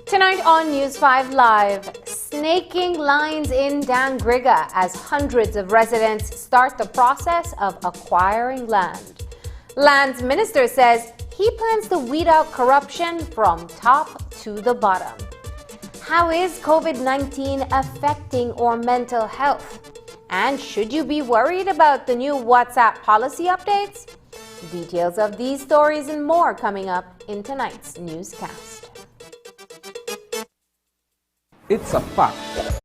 Tonight on News 5 Live, snaking lines in Dangriga as hundreds of residents start the process of acquiring land. Lands Minister says he plans to weed out corruption from top to the bottom. How is COVID-19 affecting our mental health? And should you be worried about the new WhatsApp policy updates? Details of these stories and more coming up in tonight's newscast. It's a fact.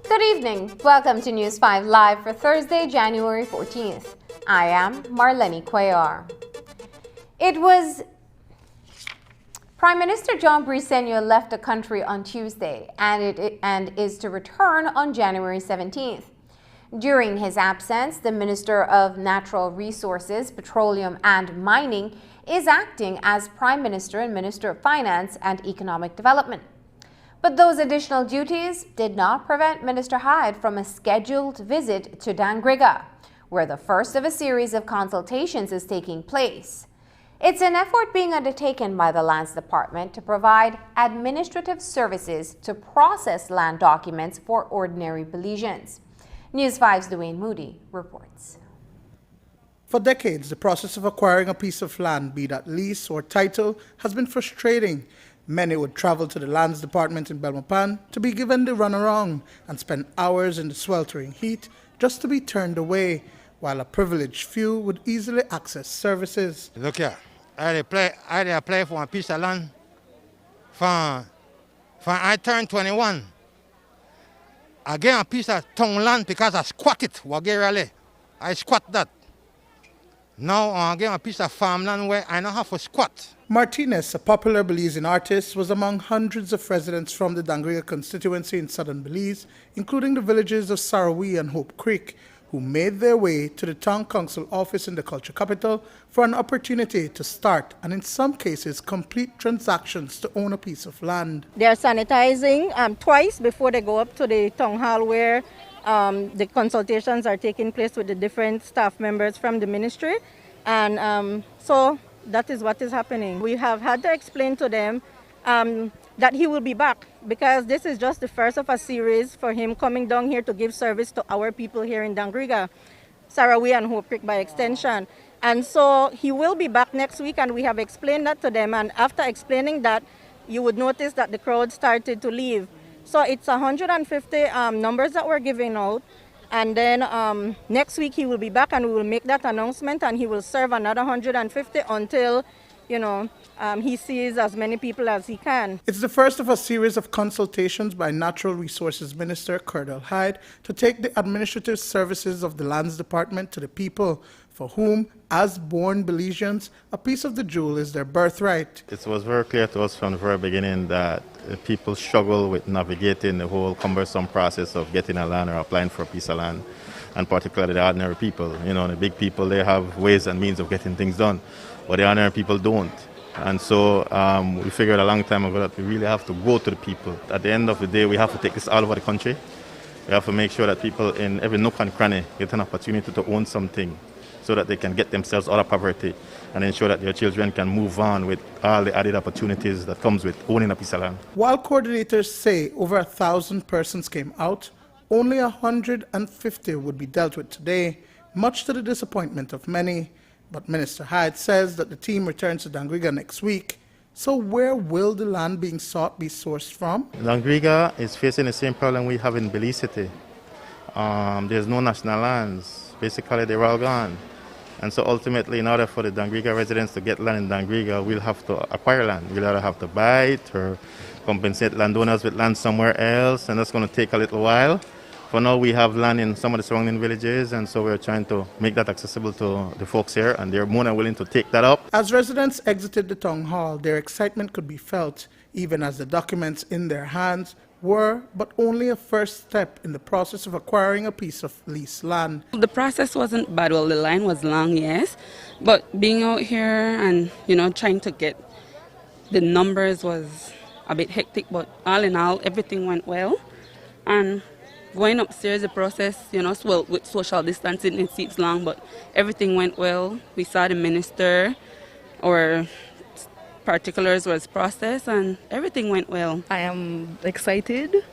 Good evening. Welcome to News 5 Live for Thursday, January 14th. I am Marlene Cuellar. It was Prime Minister John Briceño left the country on Tuesday and is to return on January 17th. During his absence, the Minister of Natural Resources, Petroleum and Mining is acting as Prime Minister and Minister of Finance and Economic Development. But those additional duties did not prevent Minister Hyde from a scheduled visit to Dangriga, where the first of a series of consultations is taking place. It's an effort being undertaken by the Lands Department to provide administrative services to process land documents for ordinary Belizeans. News 5's Dwayne Moody reports. For decades, the process of acquiring a piece of land, be that lease or title, has been frustrating. Many would travel to the Lands Department in Belmopan to be given the runaround and spend hours in the sweltering heat just to be turned away, while a privileged few would easily access services. Look here, I apply for a piece of land for I turned 21. I get a piece of town land because I squat it, Wagerale. I squat that. Now I get a piece of farmland where I don't have to squat. Martinez, a popular Belizean artist, was among hundreds of residents from the Dangriga constituency in southern Belize, including the villages of Sarawee and Hope Creek, who made their way to the town council office in the culture capital for an opportunity to start and in some cases complete transactions to own a piece of land. They are sanitizing twice before they go up to the town hall where the consultations are taking place with the different staff members from the ministry, and so that is what is happening. We have had to explain to them that he will be back, because this is just the first of a series for him coming down here to give service to our people here in Dangriga, Sarawee and Hope Creek by extension. And so he will be back next week, and we have explained that to them, and after explaining that, you would notice that the crowd started to leave. So it's 150 numbers that we're giving out, and then next week he will be back and we will make that announcement, and he will serve another 150 until, he sees as many people as he can. It's the first of a series of consultations by Natural Resources Minister Cordell Hyde to take the administrative services of the Lands Department to the people, for whom, as born Belizeans, a piece of the jewel is their birthright. It was very clear to us from the very beginning that people struggle with navigating the whole cumbersome process of getting a land or applying for a piece of land, and particularly the ordinary people. The big people, they have ways and means of getting things done, but the ordinary people don't. And so we figured a long time ago that we really have to go to the people. At the end of the day, we have to take this all over the country. We have to make sure that people in every nook and cranny get an opportunity to own something, so that they can get themselves out of poverty and ensure that their children can move on with all the added opportunities that comes with owning a piece of land. While coordinators say over 1,000 persons came out, only 150 would be dealt with today, much to the disappointment of many. But Minister Hyde says that the team returns to Dangriga next week. So where will the land being sought be sourced from? Dangriga is facing the same problem we have in Belize City. There's no national lands. Basically, they're all gone. And so ultimately, in order for the Dangriga residents to get land in Dangriga, we'll have to acquire land. We'll either have to buy it or compensate landowners with land somewhere else, and that's going to take a little while. For now, we have land in some of the surrounding villages, and so we're trying to make that accessible to the folks here, and they're more than willing to take that up. As residents exited the town hall, their excitement could be felt, even as the documents in their hands were but only a first step in the process of acquiring a piece of leased land. The process wasn't bad. Well, the line was long, yes, but being out here and, trying to get the numbers was a bit hectic, but all in all, everything went well. And going upstairs, the process, with social distancing, it seems long, but everything went well. We saw the minister, our particulars was processed, and everything went well. I am excited.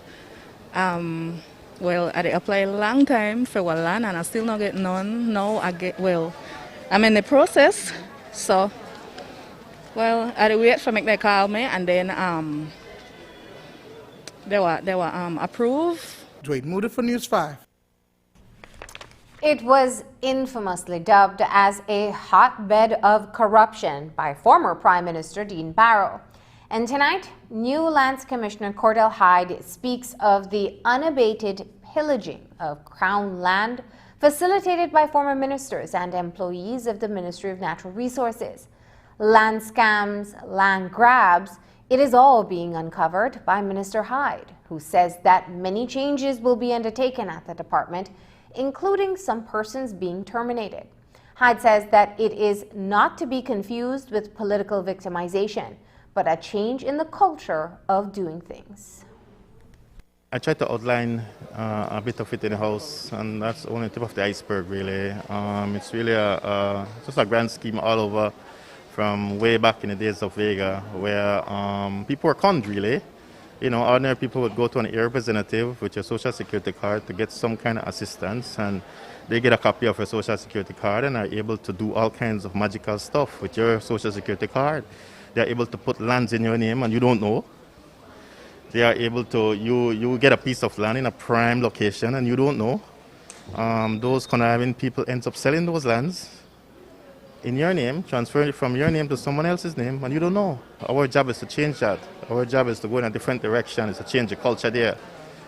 I applied a long time for one land, and I still not get none. Now I'm in the process, so, I wait for make they call me, and then they were approved. Dwayne Moody for News 5. It was infamously dubbed as a hotbed of corruption by former Prime Minister Dean Barrow. And tonight, new Lands Commissioner Cordell Hyde speaks of the unabated pillaging of Crown land facilitated by former ministers and employees of the Ministry of Natural Resources. Land scams, land grabs, it is all being uncovered by Minister Hyde, who says that many changes will be undertaken at the department, including some persons being terminated. Hyde says that it is not to be confused with political victimization, but a change in the culture of doing things. I tried to outline a bit of it in the House, and that's only the tip of the iceberg, really. It's really just a grand scheme all over from way back in the days of Vega, where people were conned, really. You know, ordinary people would go to an area representative with your social security card to get some kind of assistance, and they get a copy of your social security card and are able to do all kinds of magical stuff with your social security card. They're able to put lands in your name and you don't know. They are able to, you get a piece of land in a prime location and you don't know. Those conniving people ends up selling those lands in your name, transferring it from your name to someone else's name, and you don't know. Our job is to change that. Our job is to go in a different direction, is to change the culture there.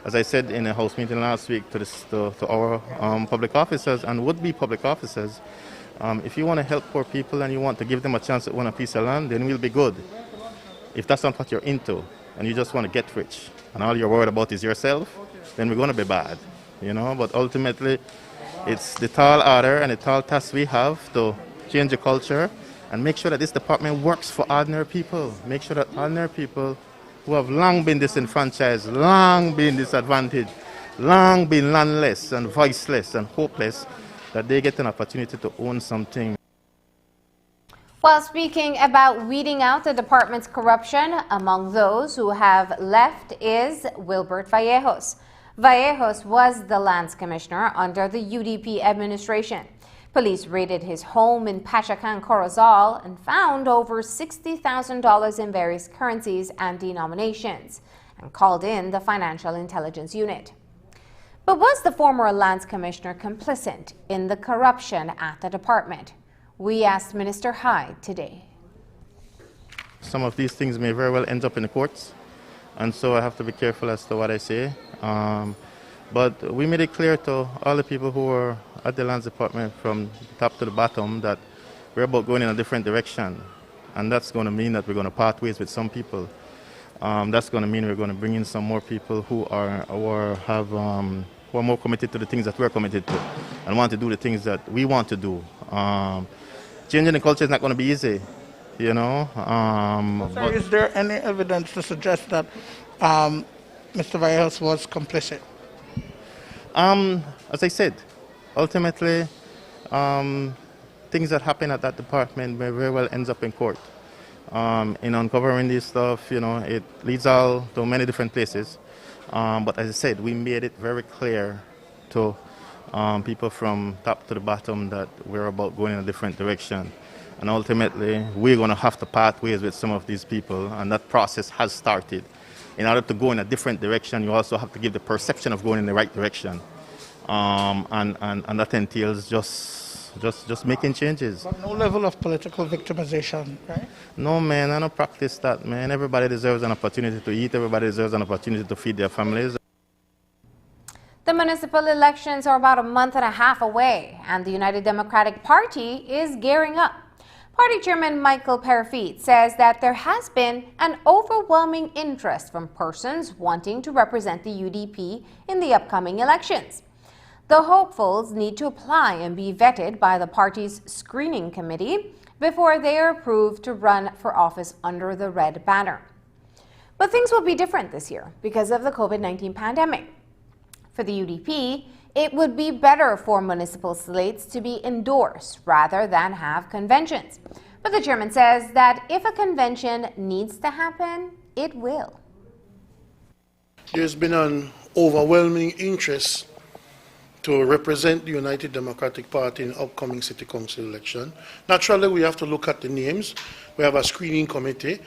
As I said in a House meeting last week to our public officers and would-be public officers, if you want to help poor people and you want to give them a chance to own a piece of land, then we'll be good. If that's not what you're into, and you just want to get rich, and all you're worried about is yourself, then we're going to be bad, you know. But ultimately, it's the tall order and the tall task we have to change the culture and make sure that this department works for ordinary people. Make sure that ordinary people who have long been disenfranchised, long been disadvantaged, long been landless and voiceless and hopeless, that they get an opportunity to own something. While speaking about weeding out the department's corruption, among those who have left is Wilbert Vallejos. Vallejos was the lands commissioner under the UDP administration. Police raided his home in Pachacan, Corozal, and found over $60,000 in various currencies and denominations, and called in the Financial Intelligence Unit. But was the former lands commissioner complicit in the corruption at the department? We asked Minister Hyde today. Some of these things may very well end up in the courts, and so I have to be careful as to what I say. But we made it clear to all the people who were at the lands department from the top to the bottom that we're about going in a different direction. And that's going to mean that we're going to part ways with some people. That's going to mean we're going to bring in some more people who are more committed to the things that we're committed to and want to do the things that we want to do. Changing the culture is not going to be easy, you know. But is there any evidence to suggest that Mr. Vallejos was complicit? As I said, ultimately, things that happen at that department may very well ends up in court. In uncovering this stuff, you know, it leads all to many different places. But as I said, we made it very clear to people from top to the bottom that we're about going in a different direction. And ultimately, we're going to have to part ways with some of these people, and that process has started. In order to go in a different direction, you also have to give the perception of going in the right direction. And that entails just making changes. But no level of political victimization, right? No, man, I don't practice that, man. Everybody deserves an opportunity to eat. Everybody deserves an opportunity to feed their families. The municipal elections are about a month and a half away, and the United Democratic Party is gearing up. Party Chairman Michael Perafit says that there has been an overwhelming interest from persons wanting to represent the UDP in the upcoming elections. The hopefuls need to apply and be vetted by the party's screening committee before they are approved to run for office under the red banner. But things will be different this year because of the COVID-19 pandemic. For the UDP, it would be better for municipal slates to be indoors rather than have conventions. But the chairman says that if a convention needs to happen, it will. There's been an overwhelming interest to represent the United Democratic Party in the upcoming City Council election. Naturally, we have to look at the names. We have a screening committee,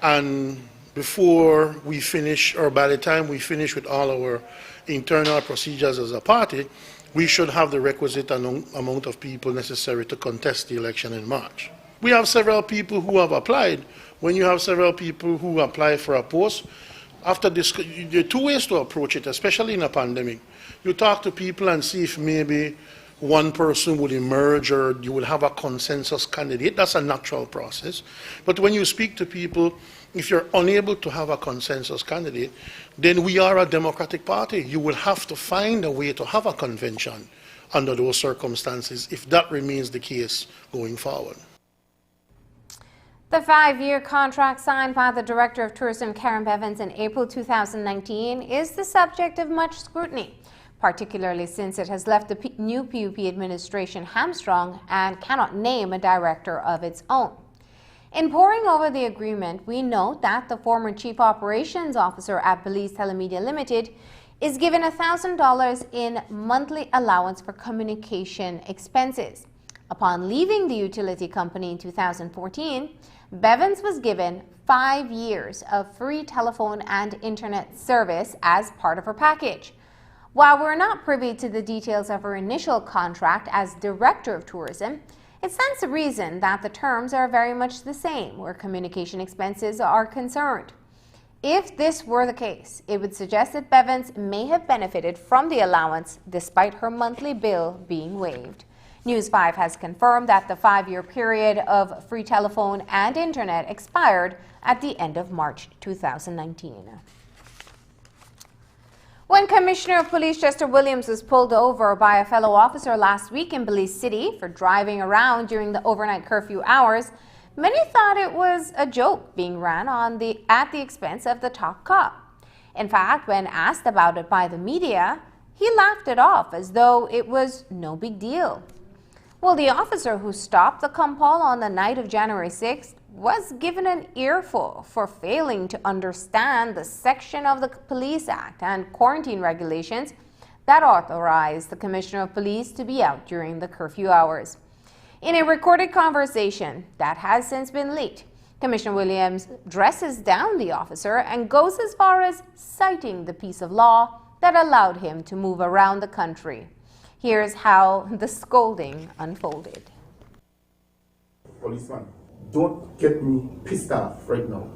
and before we finish, or by the time we finish with all our internal procedures as a party, we should have the requisite amount of people necessary to contest the election in March. We have several people who have applied. When you have several people who apply for a post, after this, there are two ways to approach it, especially in a pandemic. You talk to people and see if maybe one person would emerge or you would have a consensus candidate. That's a natural process. But when you speak to people, if you're unable to have a consensus candidate, then we are a democratic party. You will have to find a way to have a convention under those circumstances if that remains the case going forward. The 5-year contract signed by the Director of Tourism, Karen Bevins, in April 2019 is the subject of much scrutiny, particularly since it has left the new PUP administration hamstrung and cannot name a director of its own. In poring over the agreement, we note that the former Chief Operations Officer at Belize Telemedia Limited is given $1,000 in monthly allowance for communication expenses. Upon leaving the utility company in 2014, Bevins was given 5 years of free telephone and internet service as part of her package. While we're not privy to the details of her initial contract as Director of Tourism, it stands to reason that the terms are very much the same where communication expenses are concerned. If this were the case, it would suggest that Bevins may have benefited from the allowance despite her monthly bill being waived. News 5 has confirmed that the 5-year period of free telephone and internet expired at the end of March 2019. When Commissioner of Police Chester Williams was pulled over by a fellow officer last week in Belize City for driving around during the overnight curfew hours, many thought it was a joke being ran at the expense of the top cop. In fact, when asked about it by the media, he laughed it off as though it was no big deal. Well, the officer who stopped the compol on the night of January 6th was given an earful for failing to understand the section of the Police Act and quarantine regulations that authorize the Commissioner of Police to be out during the curfew hours. In a recorded conversation that has since been leaked, Commissioner Williams dresses down the officer and goes as far as citing the piece of law that allowed him to move around the country. Here's how the scolding unfolded. Policeman, don't get me pissed off right now.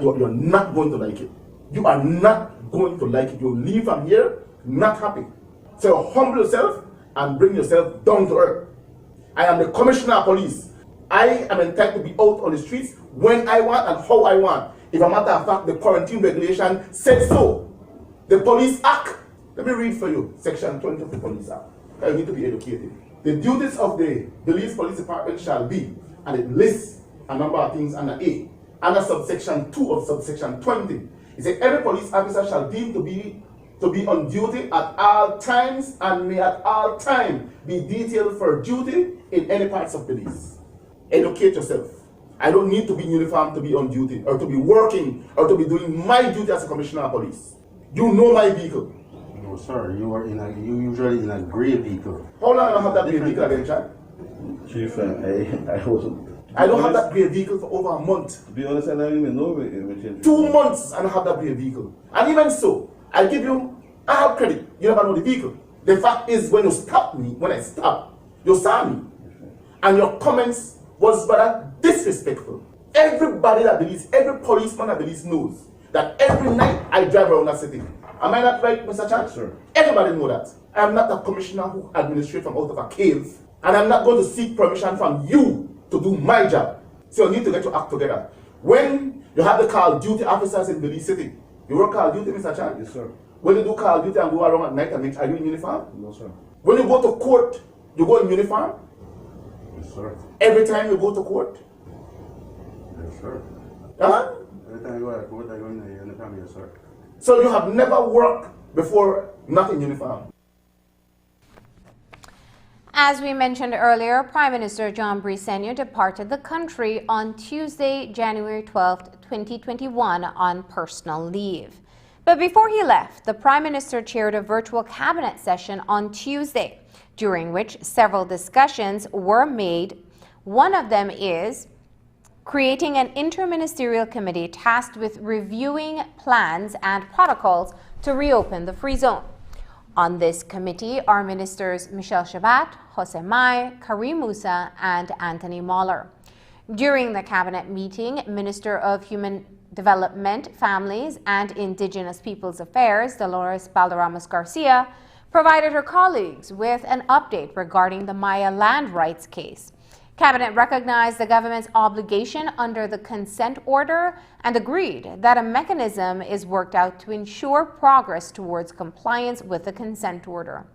You're not going to like it. You are not going to like it. You'll leave from here not happy. So humble yourself and bring yourself down to earth. I am the Commissioner of Police. I am entitled to be out on the streets when I want and how I want. If a matter of fact, the quarantine regulation said so. The Police Act. Let me read for you Section 20 of the Police Act. You need to be educated. The duties of the Belize Police Department shall be, and it lists a number of things under A. Under subsection 2 of subsection 20, it says every police officer shall deem to be on duty at all times and may at all time be detailed for duty in any parts of Belize. Educate yourself. I don't need to be in uniform to be on duty or to be working or to be doing my duty as a Commissioner of Police. You know my vehicle. No, sir. You usually in a gray vehicle. How long I don't have that gray vehicle again, Chad? Chief, I wasn't. I don't have that gray vehicle for over a month. To be honest, I don't even know it. 2 months and I have that gray vehicle. And even so, I give you all credit. You never know the vehicle. The fact is, when you stopped me, when I stopped, you saw me. And your comments was rather disrespectful. Everybody that believes, every policeman that believes knows that every night I drive around that city. Am I not right, Mr. Chan? Sir. Everybody know that. I am not a commissioner who administrates from out of a cave. And I'm not going to seek permission from you to do my job. So you need to get your act together. When you have the call duty officers in Belize City, you work call duty, Mr. Chan? Yes, sir. When you do call duty and go around at night and are you in uniform? No, sir. When you go to court, you go in uniform? Yes, sir. Every time you go to court? Yes, sir. Huh? Every time I go to court, I go in uniform, yes, sir. So you have never worked before not in uniform? As we mentioned earlier, Prime Minister John Briceño departed the country on Tuesday, January 12, 2021 on personal leave. But before he left, the Prime Minister chaired a virtual cabinet session on Tuesday, during which several discussions were made. One of them is creating an interministerial committee tasked with reviewing plans and protocols to reopen the free zone. On this committee are Ministers Michelle Shabat, Jose Mai, Karim Musa, and Anthony Moller. During the cabinet meeting, Minister of Human Development, Families, and Indigenous Peoples Affairs, Dolores Balderramos Garcia, provided her colleagues with an update regarding the Maya land rights case. Cabinet recognized the government's obligation under the consent order and agreed that a mechanism is worked out to ensure progress towards compliance with the consent order.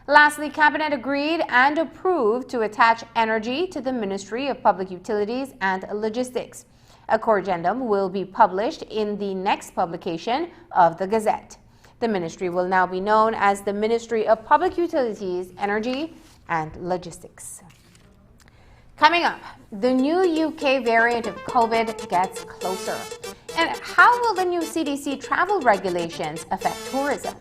Lastly, Cabinet agreed and approved to attach energy to the Ministry of Public Utilities and Logistics. A corrigendum will be published in the next publication of the Gazette. The ministry will now be known as the Ministry of Public Utilities, Energy and Logistics. Coming up, the new UK variant of COVID gets closer. And how will the new CDC travel regulations affect tourism?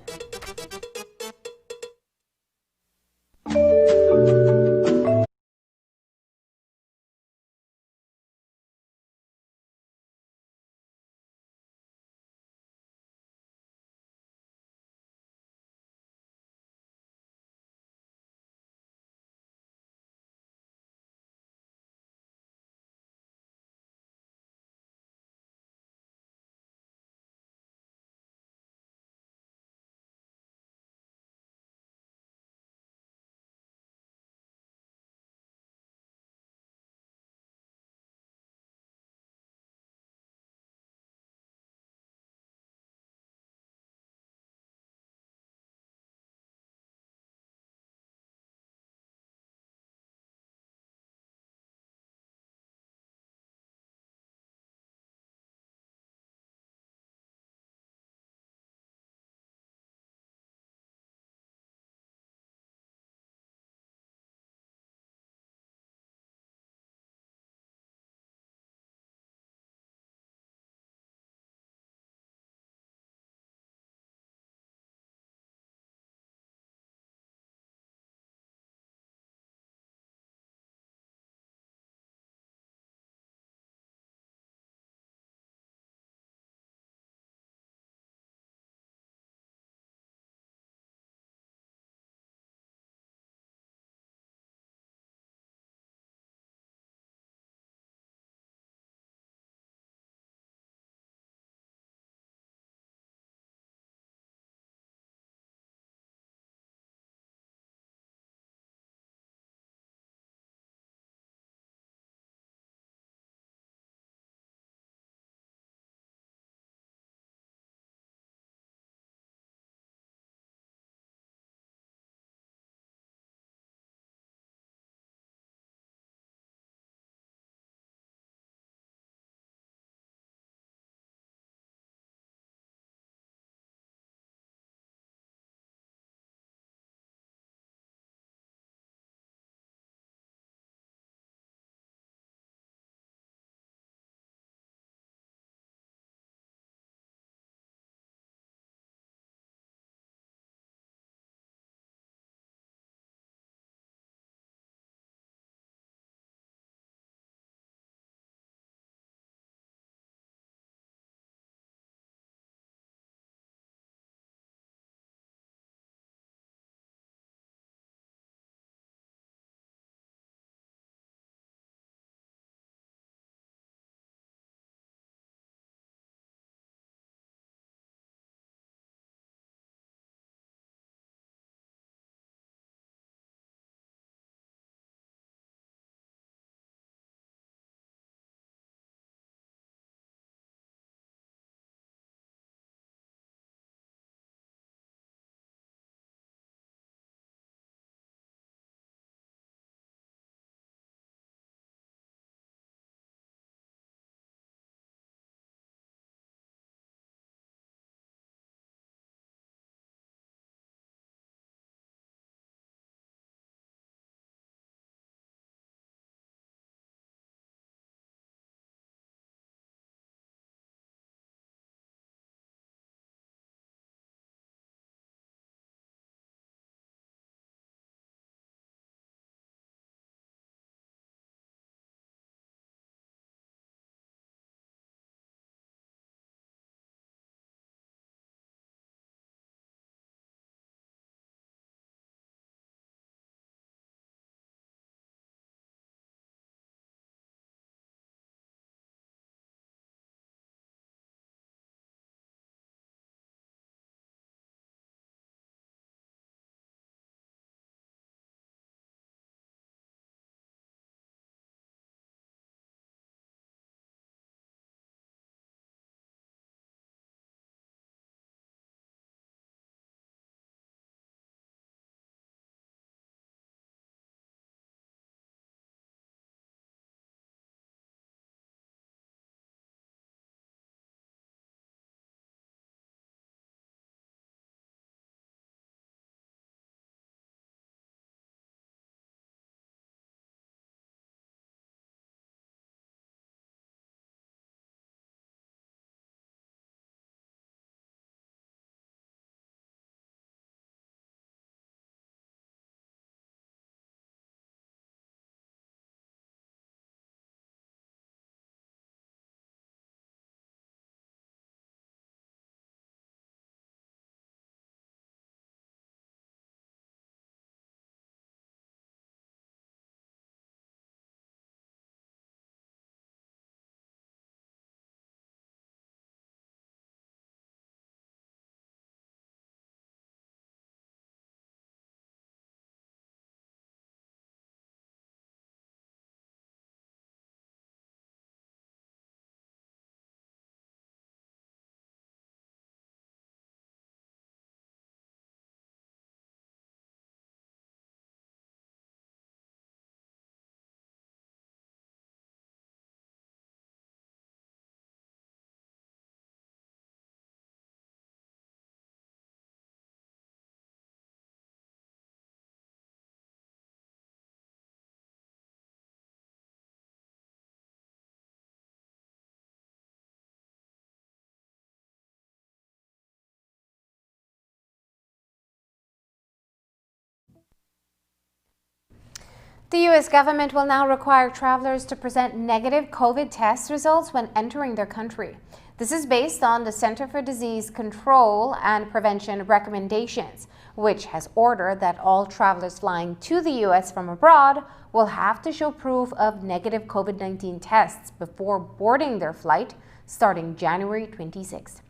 The U.S. government will now require travelers to present negative COVID test results when entering their country. This is based on the Center for Disease Control and Prevention recommendations, which has ordered that all travelers flying to the U.S. from abroad will have to show proof of negative COVID-19 tests before boarding their flight starting January 26th.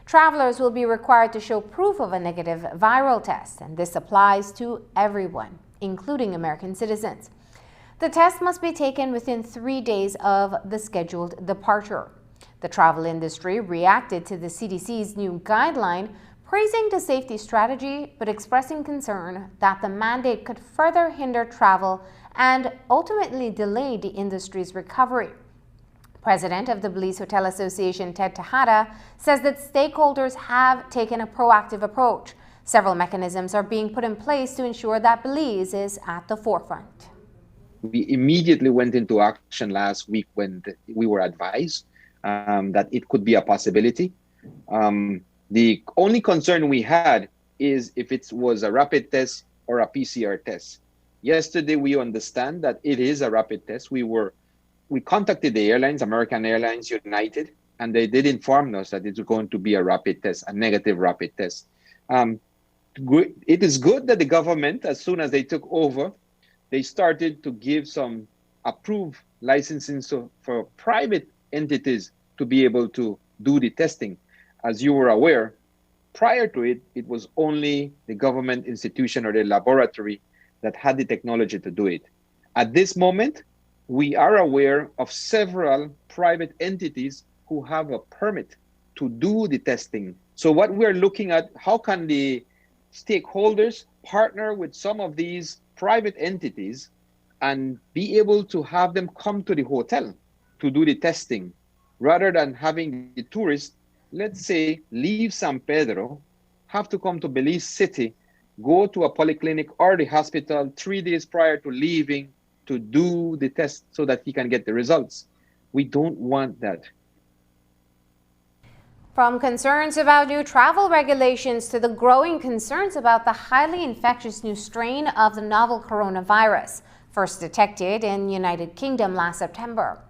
Travelers will be required to show proof of a negative viral test, and this applies to everyone, including American citizens. The test must be taken within 3 days of the scheduled departure. The travel industry reacted to the CDC's new guideline, praising the safety strategy, but expressing concern that the mandate could further hinder travel and ultimately delay the industry's recovery. President of the Belize Hotel Association, Ted Tejada, says that stakeholders have taken a proactive approach. Several mechanisms are being put in place to ensure that Belize is at the forefront. We immediately went into action last week when we were advised that it could be a possibility. The only concern we had is if it was a rapid test or a PCR test. Yesterday, we understand that it is a rapid test. We contacted the airlines, American Airlines, United, and they did inform us that it's going to be a rapid test, a negative rapid test. It is good that the government, as soon as they took over, they started to give some approved licensing for private entities to be able to do the testing. As you were aware, prior to it, it was only the government institution or the laboratory that had the technology to do it. At this moment, we are aware of several private entities who have a permit to do the testing. So what we're looking at, how can the stakeholders partner with some of these private entities and be able to have them come to the hotel to do the testing, rather than having the tourists, let's say, leave San Pedro, have to come to Belize City, go to a polyclinic or the hospital 3 days prior to leaving to do the test so that he can get the results. We don't want that. From concerns about new travel regulations to the growing concerns about the highly infectious new strain of the novel coronavirus, first detected in United Kingdom last September.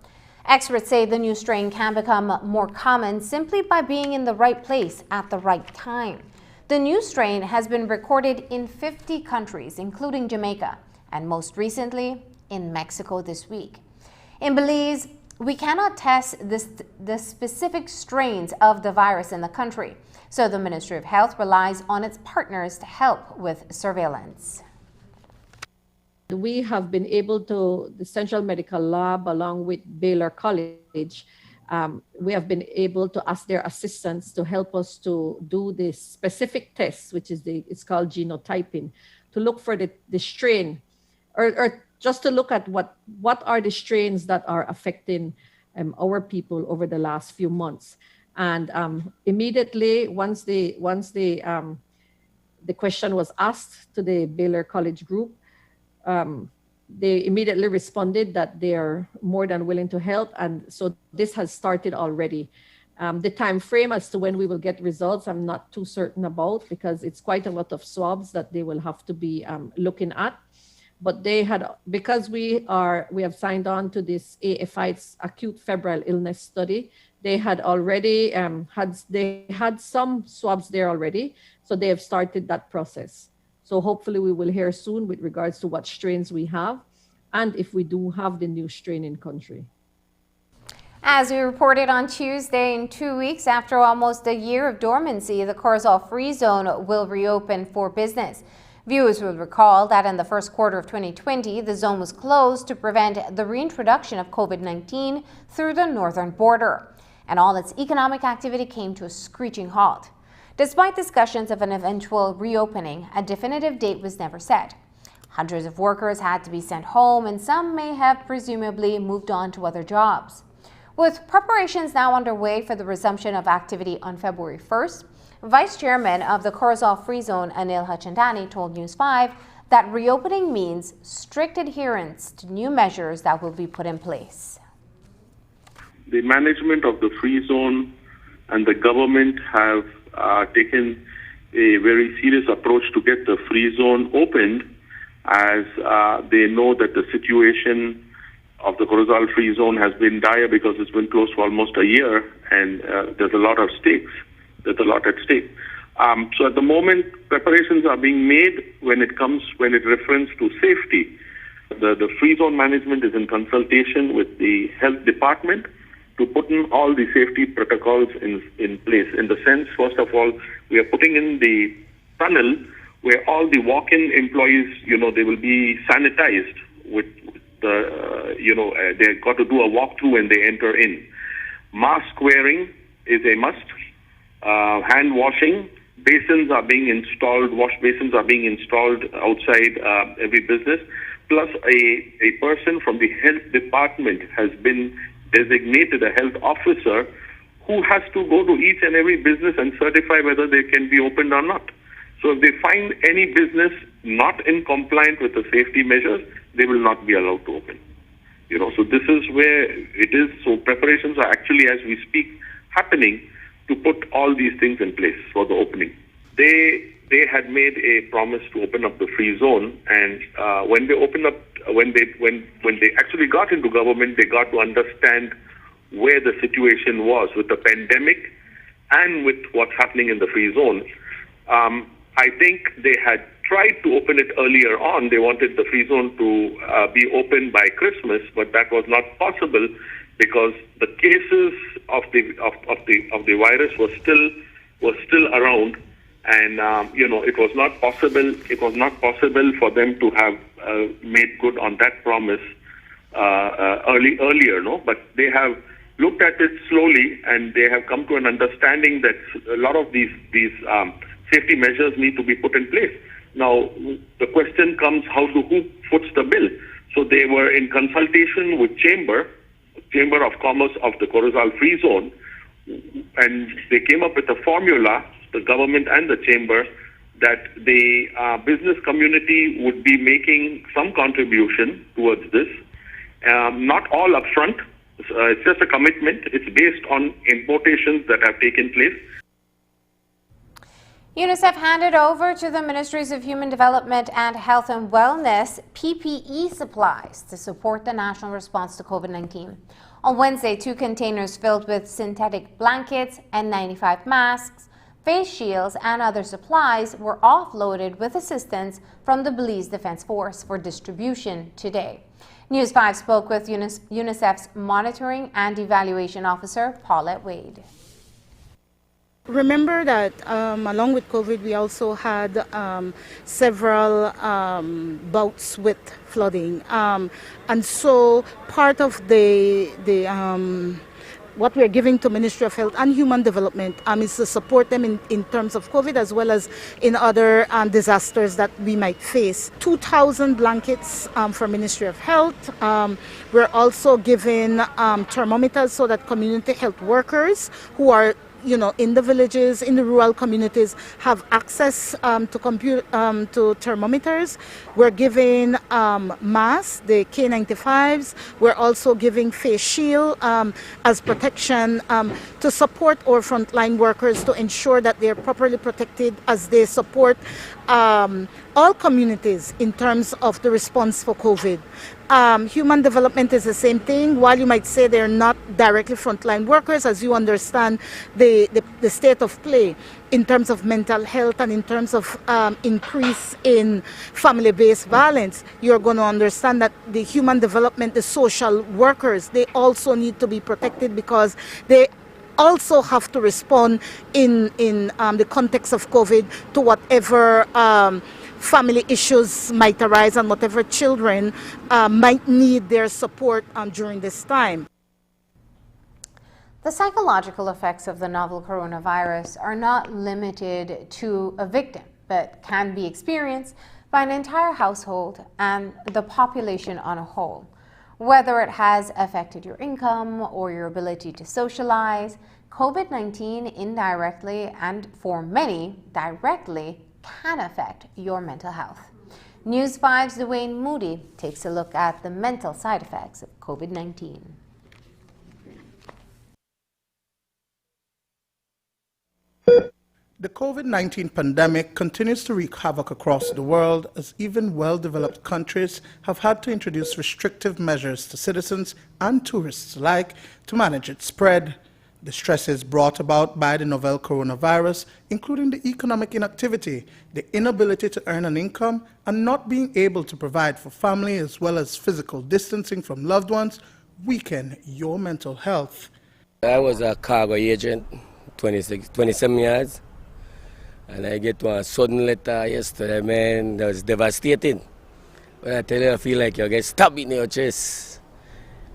Experts say the new strain can become more common simply by being in the right place at the right time. The new strain has been recorded in 50 countries, including Jamaica, and most recently in Mexico this week. In Belize, we cannot test the specific strains of the virus in the country, so the Ministry of Health relies on its partners to help with surveillance. We have been able to, the Central Medical Lab, along with Baylor College, we have been able to ask their assistants to help us to do the specific tests, which is it's called genotyping, to look for the strain, or just to look at what are the strains that are affecting our people over the last few months. And immediately, once the question was asked to the Baylor College group, they immediately responded that they are more than willing to help. And so this has started already. The time frame as to when we will get results, I'm not too certain about, because it's quite a lot of swabs that they will have to be looking at. But they had, because we have signed on to this AFI's acute febrile illness study, they had already had some swabs there already. So they have started that process. So hopefully we will hear soon with regards to what strains we have and if we do have the new strain in country. As we reported on Tuesday, in 2 weeks after almost a year of dormancy, the Corozal Free Zone will reopen for business. Viewers will recall that in the first quarter of 2020, the zone was closed to prevent the reintroduction of COVID-19 through the northern border, and all its economic activity came to a screeching halt. Despite discussions of an eventual reopening, a definitive date was never set. Hundreds of workers had to be sent home, and some may have presumably moved on to other jobs. With preparations now underway for the resumption of activity on February 1st, Vice Chairman of the Corozal Free Zone, Anil Hachandani, told News 5 that reopening means strict adherence to new measures that will be put in place. The management of the free zone and the government have taken a very serious approach to get the free zone opened, as they know that the situation of the Corozal Free Zone has been dire because it's been closed for almost a year, and there's a lot of stakes. There's a lot at stake. So at the moment, preparations are being made when it refers to safety. The free zone management is in consultation with the health department to put in all the safety protocols in place. In the sense, first of all, we are putting in the tunnel where all the walk-in employees, they will be sanitized with they've got to do a walkthrough when they enter in. Mask wearing is a must. Hand washing, basins are being installed, wash basins are being installed outside every business. Plus a person from the health department has been designated a health officer who has to go to each and every business and certify whether they can be opened or not. So if they find any business not in compliance with the safety measures, they will not be allowed to open. So this is where it is. So preparations are actually, as we speak, happening to put all these things in place for the opening. They had made a promise to open up the free zone, and when they opened up, when they actually got into government, they got to understand where the situation was with the pandemic and with what's happening in the free zone. I think they had tried to open it earlier on. They wanted the free zone to be open by Christmas, but that was not possible because the cases of the virus was still around, and it was not possible. It was not possible for them to have made good on that promise earlier. No, but they have looked at it slowly, and they have come to an understanding that a lot of these safety measures need to be put in place. Now, the question comes, who foots the bill? So they were in consultation with Chamber of Commerce of the Corozal Free Zone, and they came up with a formula, the government and the Chamber, that the business community would be making some contribution towards this. Not all upfront. It's just a commitment. It's based on importations that have taken place. UNICEF handed over to the Ministries of Human Development and Health and Wellness PPE supplies to support the national response to COVID-19. On Wednesday, 2 containers filled with synthetic blankets, N95 masks, face shields, and other supplies were offloaded with assistance from the Belize Defense Force for distribution today. News 5 spoke with UNICEF's Monitoring and Evaluation Officer, Paulette Wade. Remember that along with COVID, we also had several bouts with flooding. And so part of what we are giving to Ministry of Health and Human Development is to support them in terms of COVID as well as in other disasters that we might face. 2,000 blankets for Ministry of Health. We're also giving thermometers so that community health workers who are in the villages, in the rural communities, have access to thermometers. We're giving masks, the K95s. We're also giving face shield as protection to support our frontline workers to ensure that they're properly protected as they support all communities in terms of the response for COVID. Human development is the same thing. While you might say they're not directly frontline workers, as you understand the state of play in terms of mental health and in terms of increase in family-based violence, you're going to understand that the human development, the social workers, they also need to be protected because they also have to respond in the context of COVID to whatever family issues might arise and whatever children might need their support during this time. The psychological effects of the novel coronavirus are not limited to a victim, but can be experienced by an entire household and the population on a whole. Whether it has affected your income or your ability to socialize, COVID-19 indirectly and for many directly can affect your mental health. News 5's Dwayne Moody takes a look at the mental side effects of COVID-19. The COVID-19 pandemic continues to wreak havoc across the world as even well-developed countries have had to introduce restrictive measures to citizens and tourists alike to manage its spread. The stresses brought about by the novel coronavirus, including the economic inactivity, the inability to earn an income, and not being able to provide for family as well as physical distancing from loved ones, weaken your mental health. I was a cargo agent, 27 years. And I get one sudden letter yesterday, man, that was devastating. When I tell you, I feel like you get stabbed in your chest.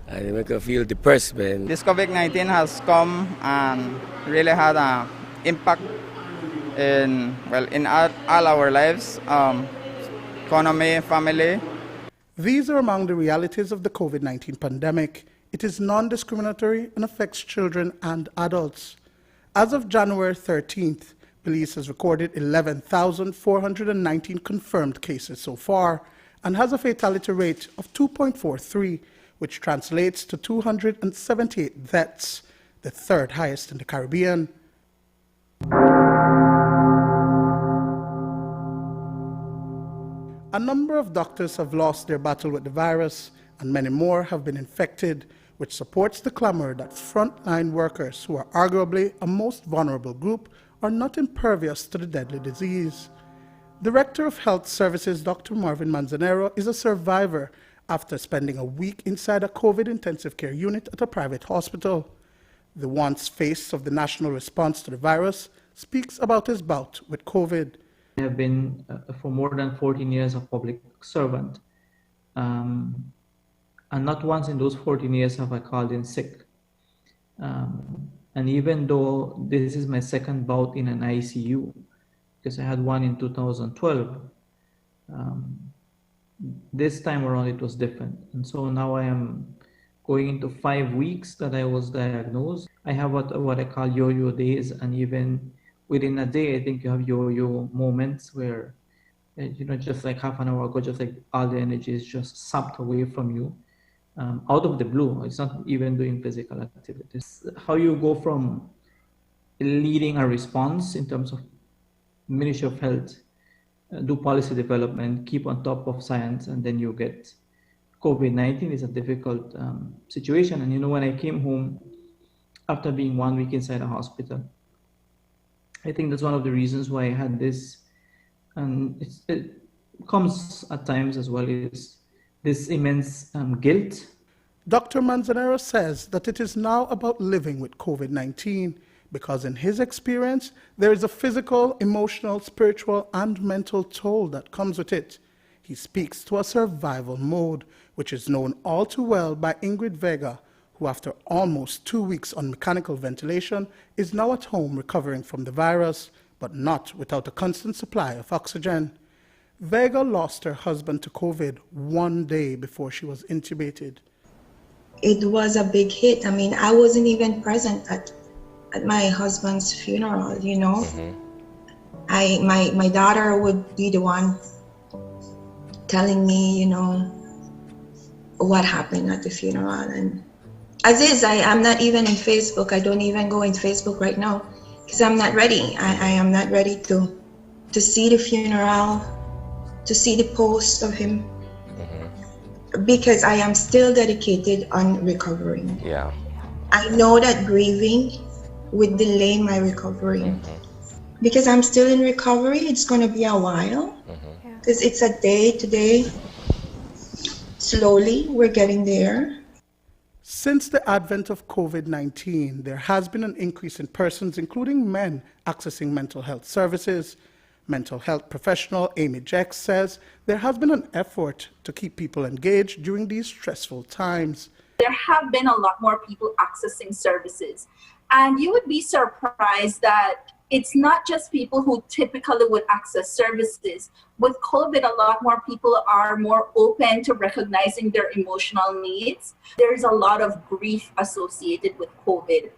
And it makes you feel depressed, man. This COVID-19 has come and really had an impact in all our lives, economy, family. These are among the realities of the COVID-19 pandemic. It is non-discriminatory and affects children and adults. As of January 13th, police has recorded 11,419 confirmed cases so far and has a fatality rate of 2.43, which translates to 278 deaths, the third highest in the Caribbean. A number of doctors have lost their battle with the virus, and many more have been infected, which supports the clamor that frontline workers, who are arguably a most vulnerable group, are not impervious to the deadly disease. Director of Health Services Dr. Marvin Manzanero is a survivor after spending a week inside a COVID intensive care unit at a private hospital. The once face of the national response to the virus speaks about his bout with COVID. I have been for more than 14 years a public servant. And not once in those 14 years have I called in sick. And even though this is my second bout in an ICU, because I had one in 2012, this time around it was different. And so now I am going into 5 weeks that I was diagnosed. I have what I call yo-yo days, and even within a day, I think you have yo-yo moments where, just like half an hour ago, just like all the energy is just sapped away from you. Out of the blue. It's not even doing physical activities. How you go from leading a response in terms of Ministry of Health, do policy development, keep on top of science, and then you get COVID-19 is a difficult situation. And when I came home after being 1 week inside a hospital, I think that's one of the reasons why I had this, and it comes at times as well, is this immense guilt. Dr. Manzanero says that it is now about living with COVID-19 because in his experience, there is a physical, emotional, spiritual, and mental toll that comes with it. He speaks to a survival mode, which is known all too well by Ingrid Vega, who after almost 2 weeks on mechanical ventilation is now at home recovering from the virus, but not without a constant supply of oxygen. Vega lost her husband to COVID 1 day before she was intubated. It was a big hit. I mean, I wasn't even present at my husband's funeral, My daughter would be the one telling me, what happened at the funeral. And as is, I'm not even in Facebook. I don't even go in Facebook right now because I'm not ready. I am not ready to see the funeral, to see the post of him, because I am still dedicated on recovering. Yeah. I know that grieving would delay my recovery. Because I'm still in recovery, it's going to be a while. Because it's a day-to-day. Slowly, we're getting there. Since the advent of COVID-19, there has been an increase in persons, including men, accessing mental health services. Mental health professional Amy Jex says there has been an effort to keep people engaged during these stressful times. There have been a lot more people accessing services, and you would be surprised that it's not just people who typically would access services. With COVID, a lot more people are more open to recognizing their emotional needs. There's a lot of grief associated with COVID.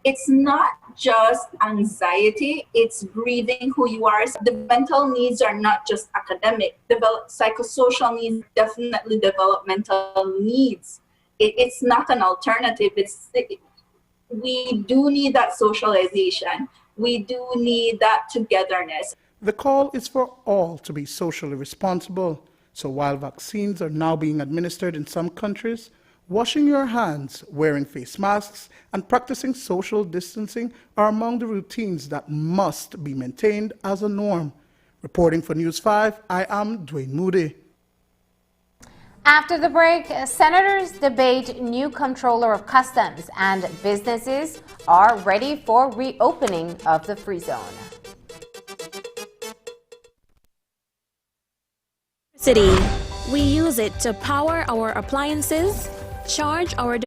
It's not just anxiety, it's grieving who you are. The mental needs are not just academic. Psychosocial needs, definitely developmental needs. It's not an alternative. We do need that socialization. we do need that togetherness. The call is for all to be socially responsible. So while vaccines are now being administered in some countries, washing your hands, wearing face masks, and practicing social distancing are among the routines that must be maintained as a norm. Reporting for News 5, I am Dwayne Moody. After the break, senators debate new comptroller of customs and businesses are ready for reopening of the free zone. We use it to power our appliances, charge our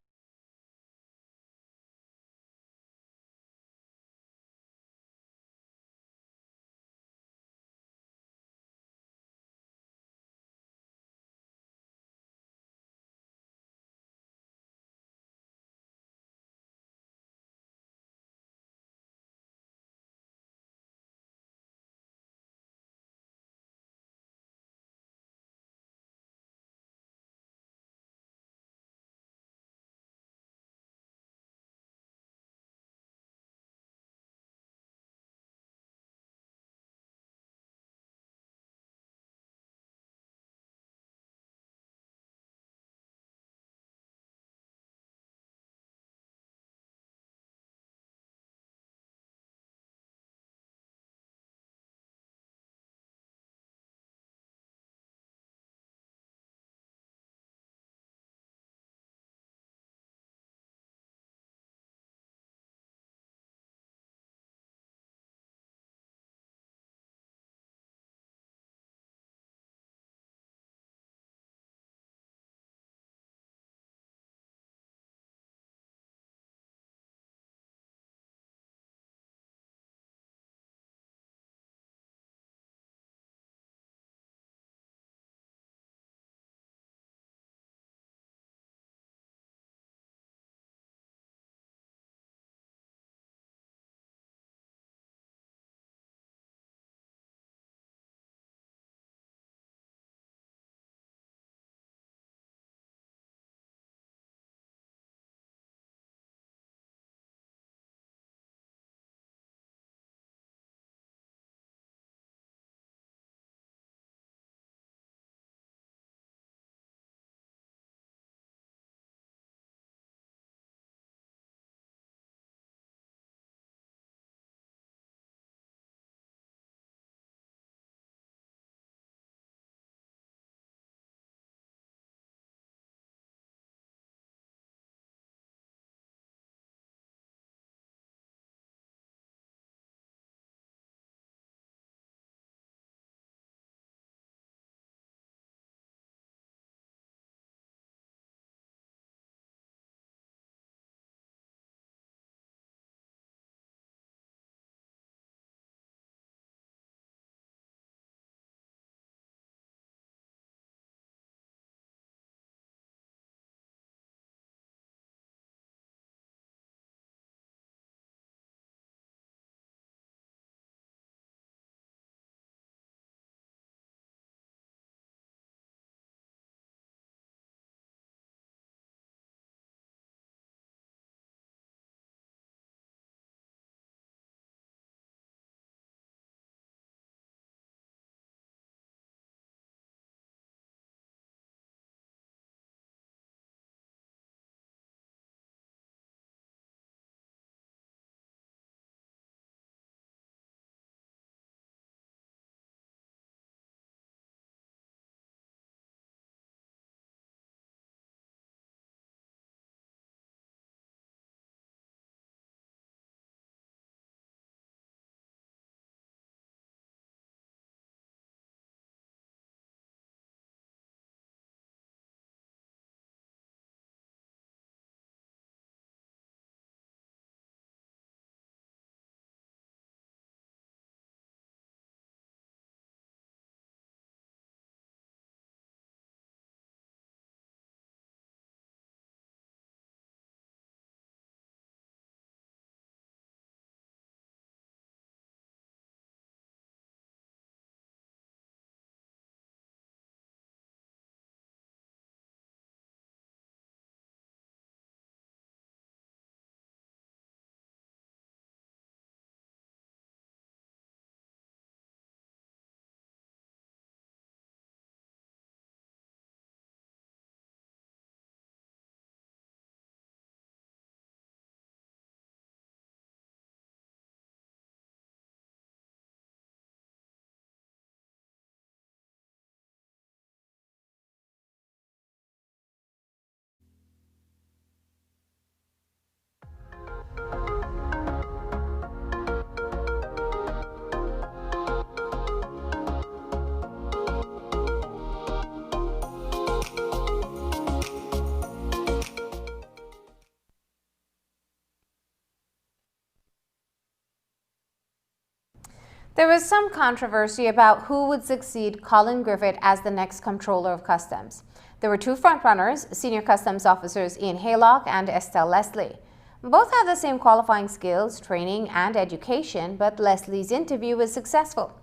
There was some controversy about who would succeed Colin Griffith as the next Comptroller of Customs. There were two frontrunners, Senior Customs Officers Ian Haylock and Estelle Leslie. Both had the same qualifying skills, training, and education, but Leslie's interview was successful.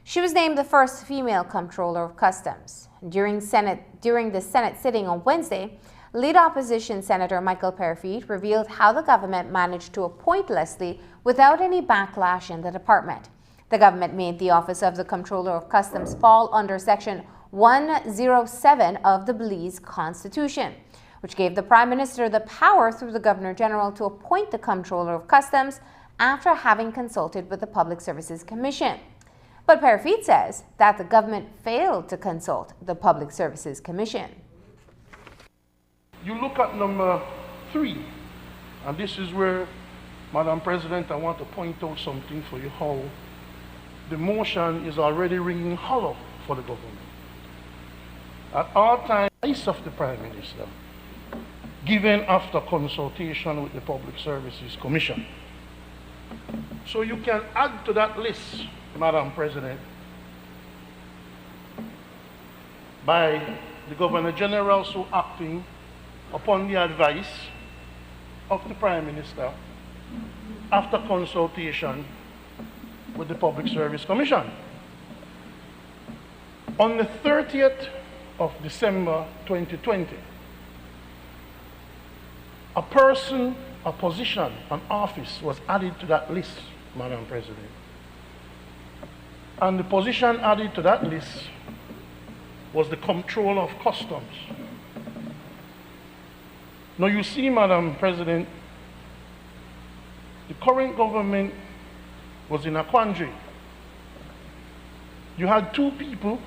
She was named the first female Comptroller of Customs. During the Senate sitting on Wednesday, lead opposition Senator Michael Parafit revealed how the government managed to appoint Leslie without any backlash in the department. The government made the office of the Comptroller of Customs fall under Section 107 of the Belize Constitution, which gave the Prime Minister the power through the Governor-General to appoint the Comptroller of Customs after having consulted with the Public Services Commission. But Parafit says that the government failed to consult the Public Services Commission. You look at number 3, and this is where, Madam President, I want to point out something for you, how the motion is already ringing hollow for the government. At all times, advice of the Prime Minister, given after consultation with the Public Services Commission. So you can add to that list, Madam President, by the Governor General so acting upon the advice of the Prime Minister after consultation with the Public Service Commission. On the 30th of December 2020, a person, a position, an office was added to that list, Madam President. And the position added to that list was the Comptroller of Customs. Now you see, Madam President, the current government was in a quandary. You had two people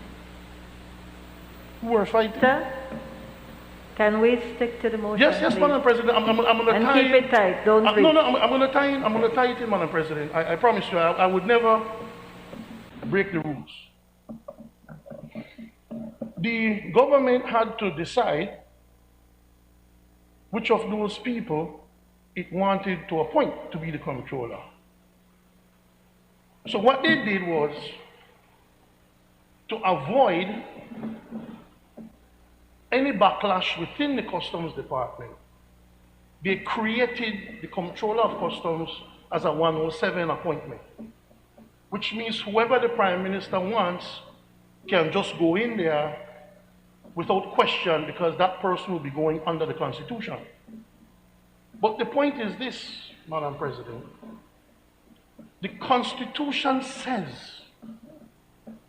who were fighting. Sir, can we stick to the motion? Yes, Madam President. I'm going to tie keep it tight. Don't breathe. No, I'm going to tie in. I'm going to tie it in, Madam President. I promise you, I would never break the rules. The government had to decide which of those people it wanted to appoint to be the comptroller. So what they did was, to avoid any backlash within the Customs Department, they created the Comptroller of Customs as a 107 appointment, which means whoever the Prime Minister wants can just go in there without question, because that person will be going under the Constitution. But the point is this, Madam President. The Constitution says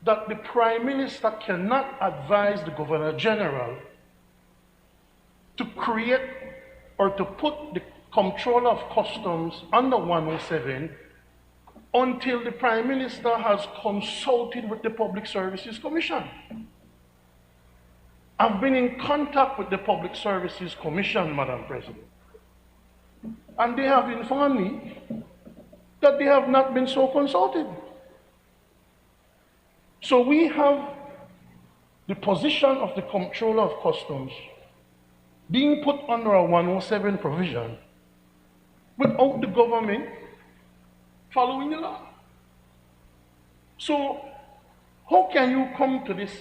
that the Prime Minister cannot advise the Governor General to create or to put the Comptroller of Customs under 107 until the Prime Minister has consulted with the Public Services Commission. I've been in contact with the Public Services Commission, Madam President, and they have informed me that they have not been so consulted. So we have the position of the Comptroller of Customs being put under a 107 provision without the government following the law. So how can you come to this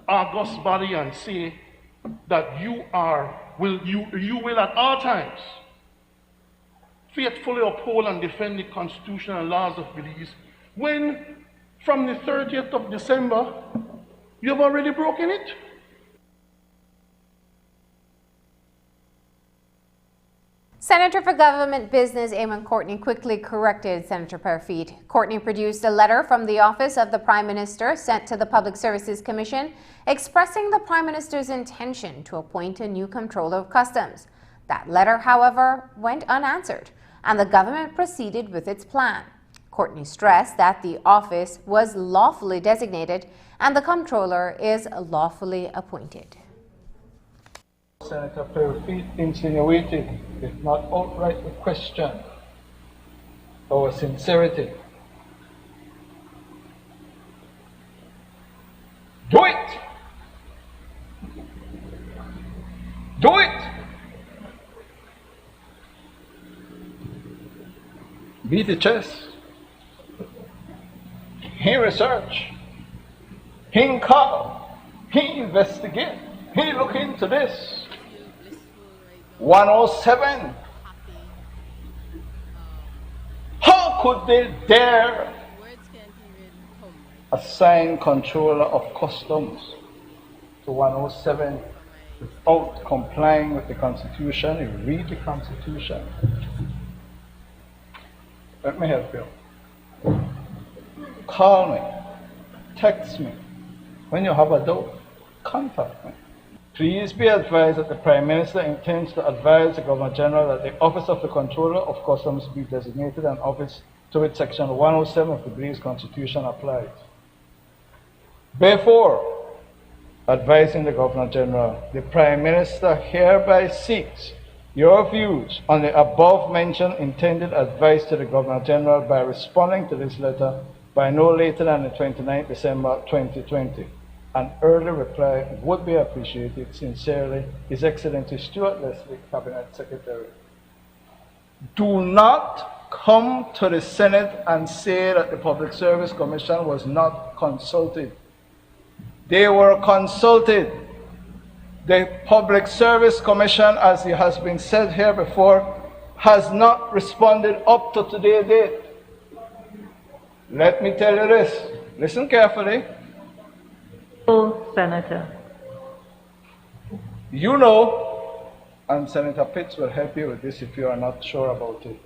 august body and say that you will at all times faithfully uphold and defend the Constitution and laws of Belize, when from the 30th of December, you have already broken it? Senator for Government Business Eamon Courtney quickly corrected Senator Parafit. Courtney produced a letter from the Office of the Prime Minister sent to the Public Services Commission expressing the Prime Minister's intention to appoint a new Comptroller of Customs. That letter, however, went unanswered, and the government proceeded with its plan. Courtney stressed that the office was lawfully designated and the Comptroller is lawfully appointed. Senator Parafit insinuated, if not outrightly questioned, our sincerity. Do it! Do it! Beat the chest. he research, he call, he investigate, he look into this. 107. How could they dare assign controller of customs to 107 without complying with the Constitution? You read the Constitution. Let me help you. Call me, text me. When you have a doubt, contact me. Please be advised that the Prime Minister intends to advise the Governor General that the Office of the Controller of Customs be designated an office to which Section 107 of the Belize Constitution applies. Therefore, advising the Governor General, the Prime Minister hereby seeks your views on the above-mentioned intended advice to the Governor General by responding to this letter by no later than the 29th December 2020. An early reply would be appreciated. Sincerely, His Excellency Stuart Leslie, Cabinet Secretary. Do not come to the Senate and say that the Public Service Commission was not consulted. They were consulted. The Public Service Commission, as it has been said here before, has not responded up to today's date. Let me tell you this. Listen carefully. Senator. You know, and Senator Pitts will help you with this if you are not sure about it,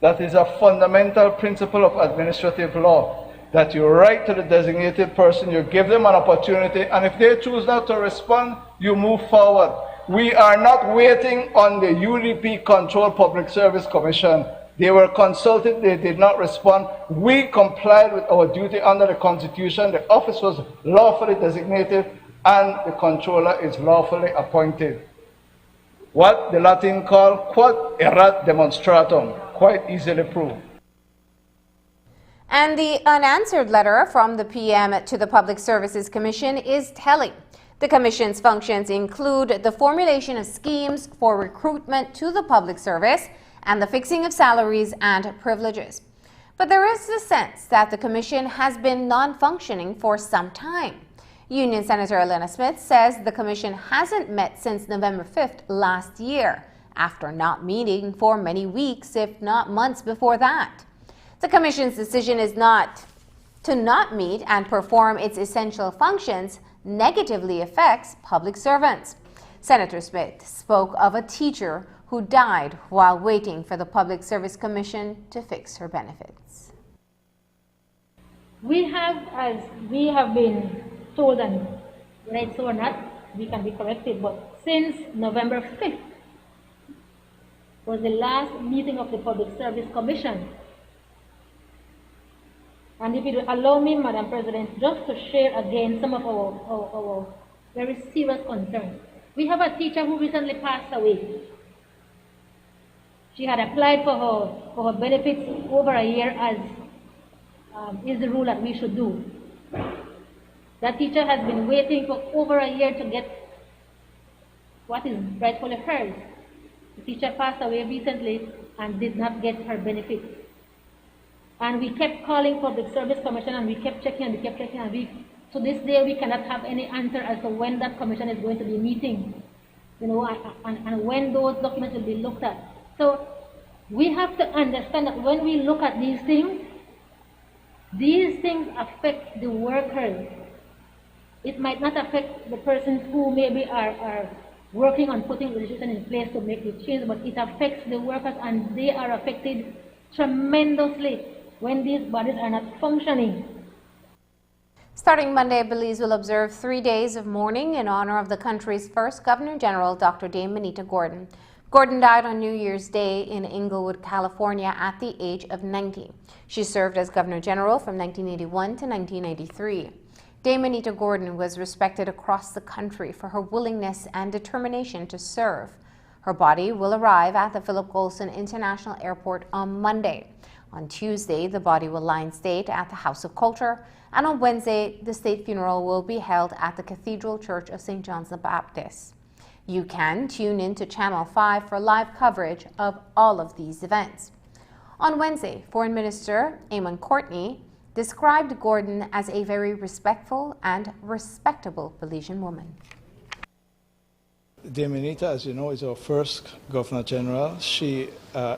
that is a fundamental principle of administrative law, that you write to the designated person, you give them an opportunity, and if they choose not to respond, you move forward. We are not waiting on the UDP Control Public Service Commission. They were consulted, they did not respond. We complied with our duty under the Constitution. The office was lawfully designated and the controller is lawfully appointed. What the Latin call quod erat demonstratum, quite easily proved. And the unanswered letter from the PM to the Public Services Commission is telling. The Commission's functions include the formulation of schemes for recruitment to the public service and the fixing of salaries and privileges. But there is the sense that the Commission has been non-functioning for some time. Union Senator Elena Smith says the Commission hasn't met since November 5th last year, after not meeting for many weeks, if not months before that. The Commission's decision is to not meet and perform its essential functions negatively affects public servants. Senator Smith spoke of a teacher who died while waiting for the Public Service Commission to fix her benefits. We have, as we have been told, and whether it's so or not, we can be corrected, but since November 5th was the last meeting of the Public Service Commission. And if you allow me, Madam President, just to share again some of our very serious concerns. We have a teacher who recently passed away. She had applied for her benefits over a year, as is the rule that we should do. That teacher has been waiting for over a year to get what is rightfully hers. The teacher passed away recently and did not get her benefits. And we kept calling Public Service Commission and we kept checking and we kept checking, and to this day we cannot have any answer as to when that commission is going to be meeting, and when those documents will be looked at. So we have to understand that when we look at these things affect the workers. It might not affect the persons who maybe are working on putting legislation in place to make the change, but it affects the workers, and they are affected tremendously when these bodies are not functioning. Starting Monday, Belize will observe 3 days of mourning in honor of the country's first Governor General, Dr. Dame Benita Gordon. Gordon died on New Year's Day in Inglewood, California at the age of 90. She served as Governor General from 1981 to 1993. Dame Benita Gordon was respected across the country for her willingness and determination to serve. Her body will arrive at the Philip Golson International Airport on Monday. On Tuesday, the body will lie in state at the House of Culture, and on Wednesday, the state funeral will be held at the Cathedral Church of St. John the Baptist. You can tune in to Channel 5 for live coverage of all of these events. On Wednesday, Foreign Minister Eamon Courtney described Gordon as a very respectful and respectable Belizean woman. Diamanita, as you know, is our first Governor General. She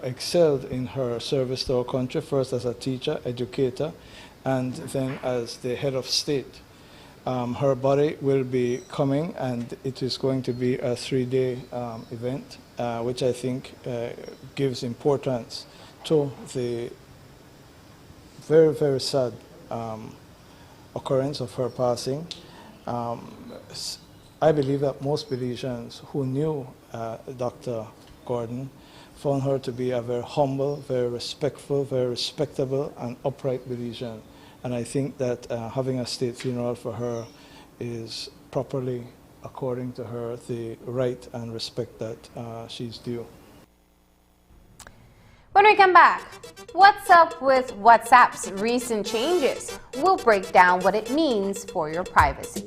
excelled in her service to our country, first as a teacher, educator, and then as the head of state. Her body will be coming, and it is going to be a 3-day event, which I think gives importance to the very, very sad occurrence of her passing. I believe that most Belizeans who knew Dr. Gordon found her to be a very humble, very respectful, very respectable, and upright Belizean. And I think that having a state funeral for her is properly, according to her, the right and respect that she's due. When we come back, what's up with WhatsApp's recent changes? We'll break down what it means for your privacy.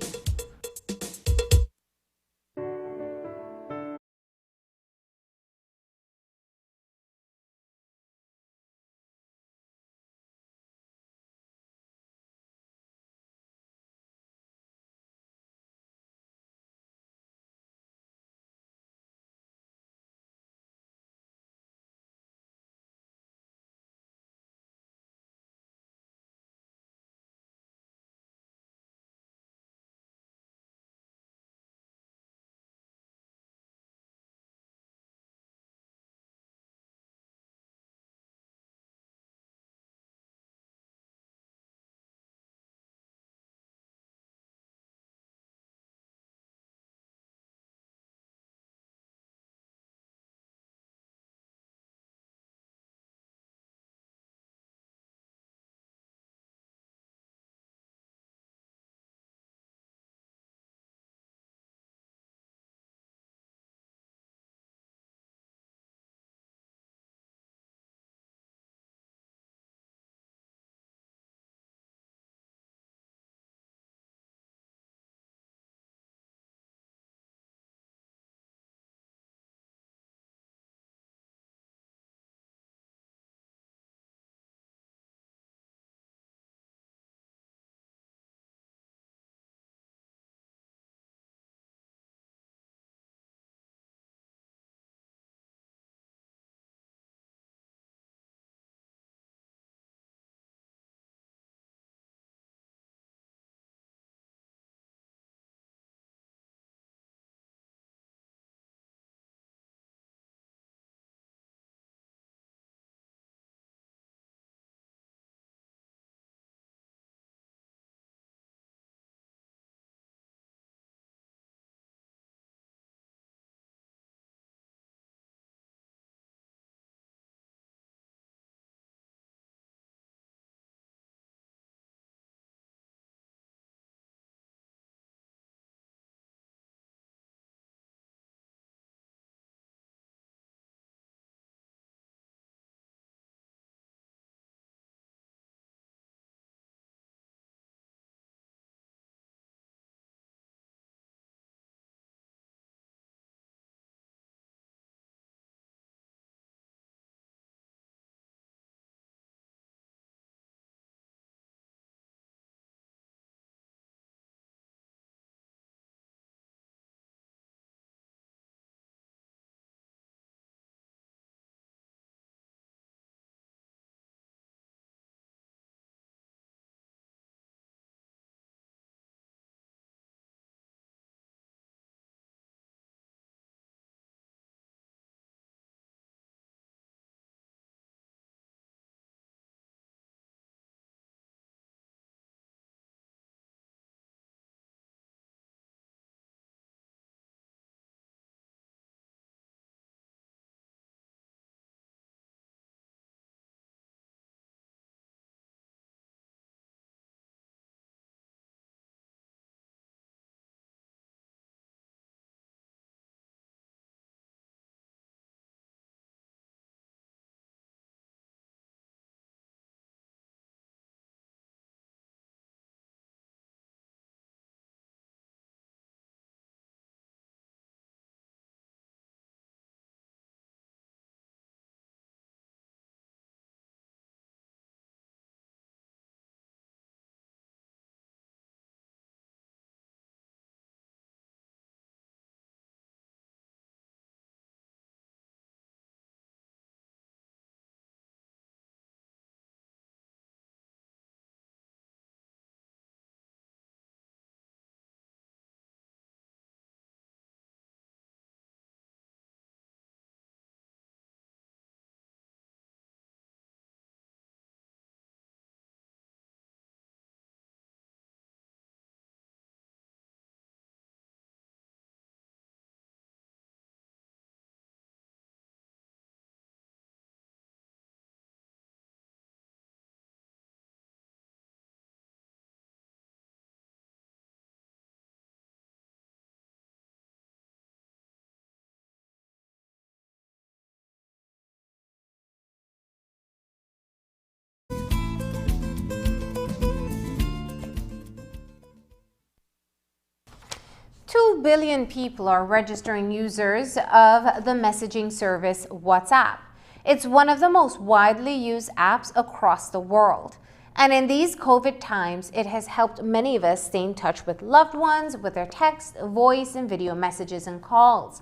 2 billion people are registering users of the messaging service WhatsApp. It's one of the most widely used apps across the world. And in these COVID times, it has helped many of us stay in touch with loved ones with their text, voice, and video messages and calls.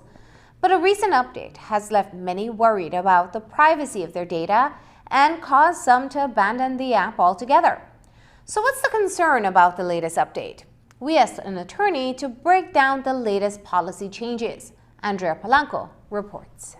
But a recent update has left many worried about the privacy of their data and caused some to abandon the app altogether. So what's the concern about the latest update? We asked an attorney to break down the latest policy changes. Andrea Polanco reports.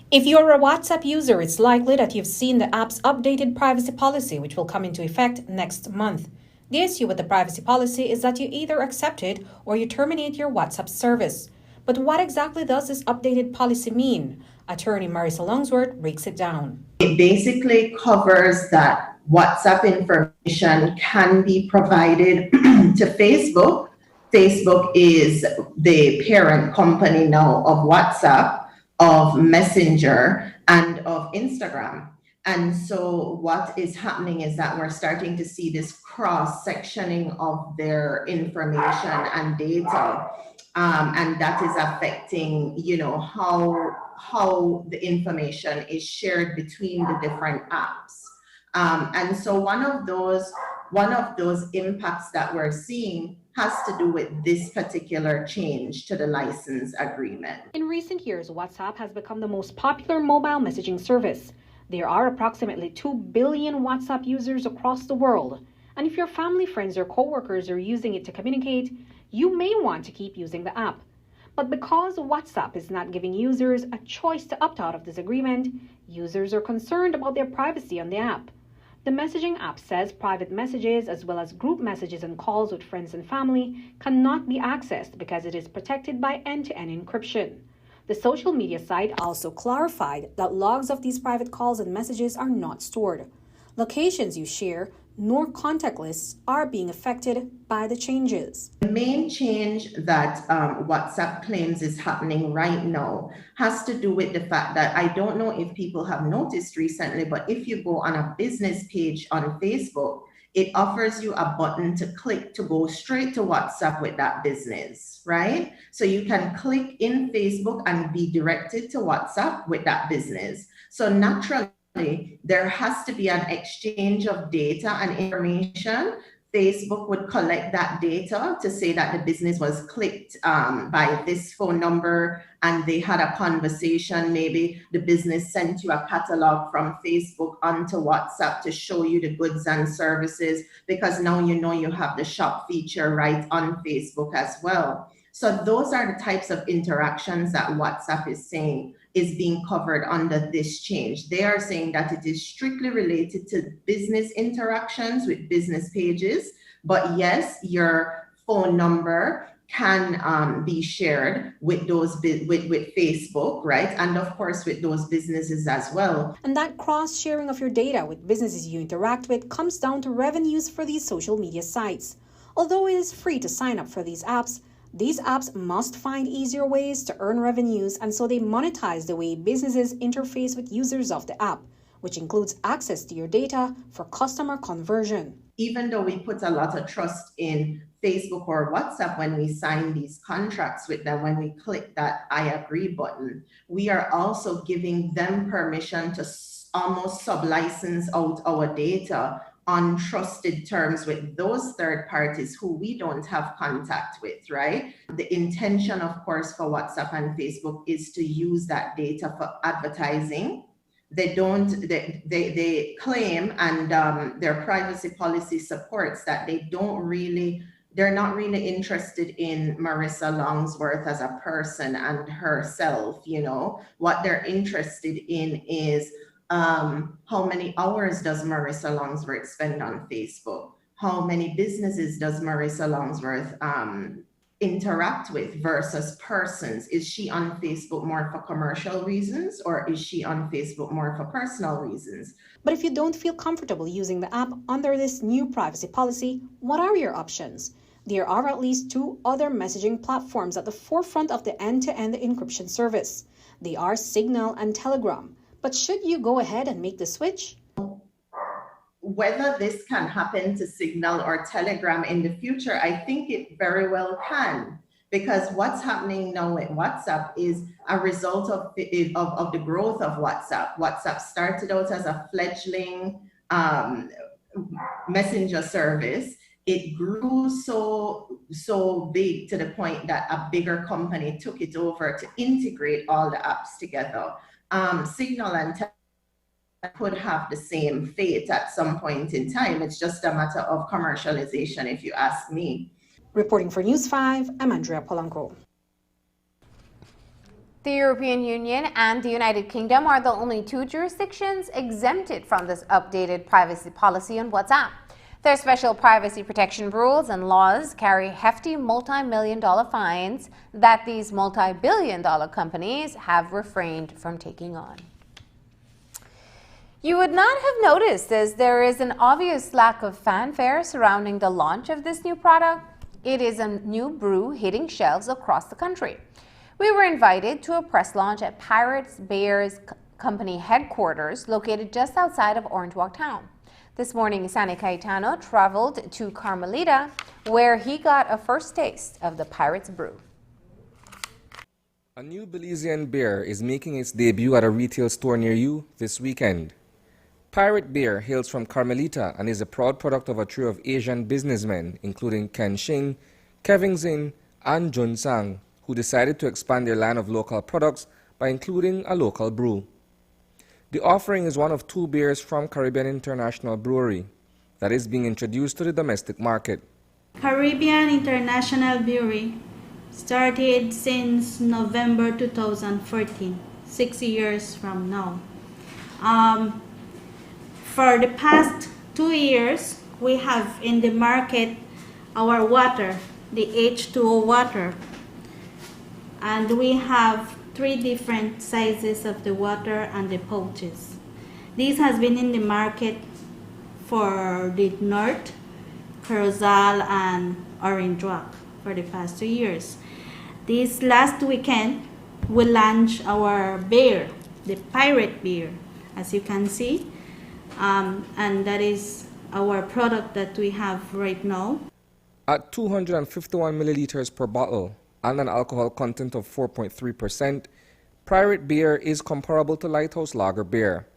If you're a WhatsApp user, it's likely that you've seen the app's updated privacy policy, which will come into effect next month. The issue with the privacy policy is that you either accept it or you terminate your WhatsApp service. But what exactly does this updated policy mean? Attorney Marissa Longsworth breaks it down. It basically covers that WhatsApp information can be provided to Facebook. Facebook is the parent company now of WhatsApp, of Messenger, and of Instagram. And so what is happening is that we're starting to see this cross-sectioning of their information and data. And that is affecting, how the information is shared between the different apps. And so one of those impacts that we're seeing has to do with this particular change to the license agreement. In recent years, WhatsApp has become the most popular mobile messaging service. There are approximately 2 billion WhatsApp users across the world. And if your family, friends, or coworkers are using it to communicate, you may want to keep using the app. But because WhatsApp is not giving users a choice to opt out of this agreement, users are concerned about their privacy on the app. The messaging app says private messages as well as group messages and calls with friends and family cannot be accessed because it is protected by end-to-end encryption. The social media site also clarified that logs of these private calls and messages are not stored. Locations you share nor contact lists are being affected by the changes. The main change that WhatsApp claims is happening right now has to do with the fact that I don't know if people have noticed recently, but if you go on a business page on Facebook, it offers you a button to click to go straight to WhatsApp with that business, right? So you can click in Facebook and be directed to WhatsApp with that business. So naturally, there has to be an exchange of data and information. Facebook would collect that data to say that the business was clicked by this phone number and they had a conversation. Maybe the business sent you a catalog from Facebook onto WhatsApp to show you the goods and services, because now you have the shop feature right on Facebook as well. So those are the types of interactions that WhatsApp is saying is being covered under this change. They are saying that it is strictly related to business interactions with business pages, but yes, your phone number can be shared with those with Facebook, right? And of course with those businesses as well. And that cross-sharing of your data with businesses you interact with comes down to revenues for these social media sites. Although it is free to sign up for these apps must find easier ways to earn revenues, and so they monetize the way businesses interface with users of the app, which includes access to your data for customer conversion. Even though we put a lot of trust in Facebook or WhatsApp when we sign these contracts with them, when we click that I agree button, we are also giving them permission to almost sublicense out our data on trusted terms with those third parties who we don't have contact with, right? The intention, of course, for WhatsApp and Facebook is to use that data for advertising. They claim, and their privacy policy supports that they're not really interested in Marissa Longsworth as a person and herself, What they're interested in is how many hours does Marissa Longsworth spend on Facebook? How many businesses does Marissa Longsworth interact with versus persons? Is she on Facebook more for commercial reasons, or is she on Facebook more for personal reasons? But if you don't feel comfortable using the app under this new privacy policy, what are your options? There are at least 2 other messaging platforms at the forefront of the end-to-end encryption service. They are Signal and Telegram. But should you go ahead and make the switch? whether this can happen to Signal or Telegram in the future, I think it very well can, because what's happening now with WhatsApp is a result of the growth of WhatsApp. WhatsApp started out as a fledgling messenger service. It grew so big to the point that a bigger company took it over to integrate all the apps together. Signal and Telegram could have the same fate at some point in time. It's just a matter of commercialization, if you ask me. Reporting for News 5, I'm Andrea Polanco. The European Union and the United Kingdom are the only two jurisdictions exempted from this updated privacy policy on WhatsApp. Their special privacy protection rules and laws carry hefty multi-million-dollar fines that these multi-billion-dollar companies have refrained from taking on. You would not have noticed, as there is an obvious lack of fanfare surrounding the launch of this new product. It is a new brew hitting shelves across the country. We were invited to a press launch at Pirates Beer's company headquarters, located just outside of Orange Walk Town. This morning, Sani Cayetano traveled to Carmelita, where he got a first taste of the Pirates brew. A new Belizean beer is making its debut at a retail store near you this weekend. Pirate Beer hails from Carmelita and is a proud product of a trio of Asian businessmen, including Ken Shing, Kevin Zin, and Jun Sang, who decided to expand their line of local products by including a local brew. The offering is one of two beers from Caribbean International Brewery that is being introduced to the domestic market. Caribbean International Brewery started since November 2014, 6 years from now. For the past 2 years, we have in the market our water, the H2O water, and we have 3 different sizes of the water and the pouches. This has been in the market for the North, Corozal, and Orange Walk for the past 2 years. This last weekend, we launched our beer, the Pirate Beer, as you can see, and that is our product that we have right now. At 251 milliliters per bottle and an alcohol content of 4.3%, Pirate Beer is comparable to Lighthouse Lager beer.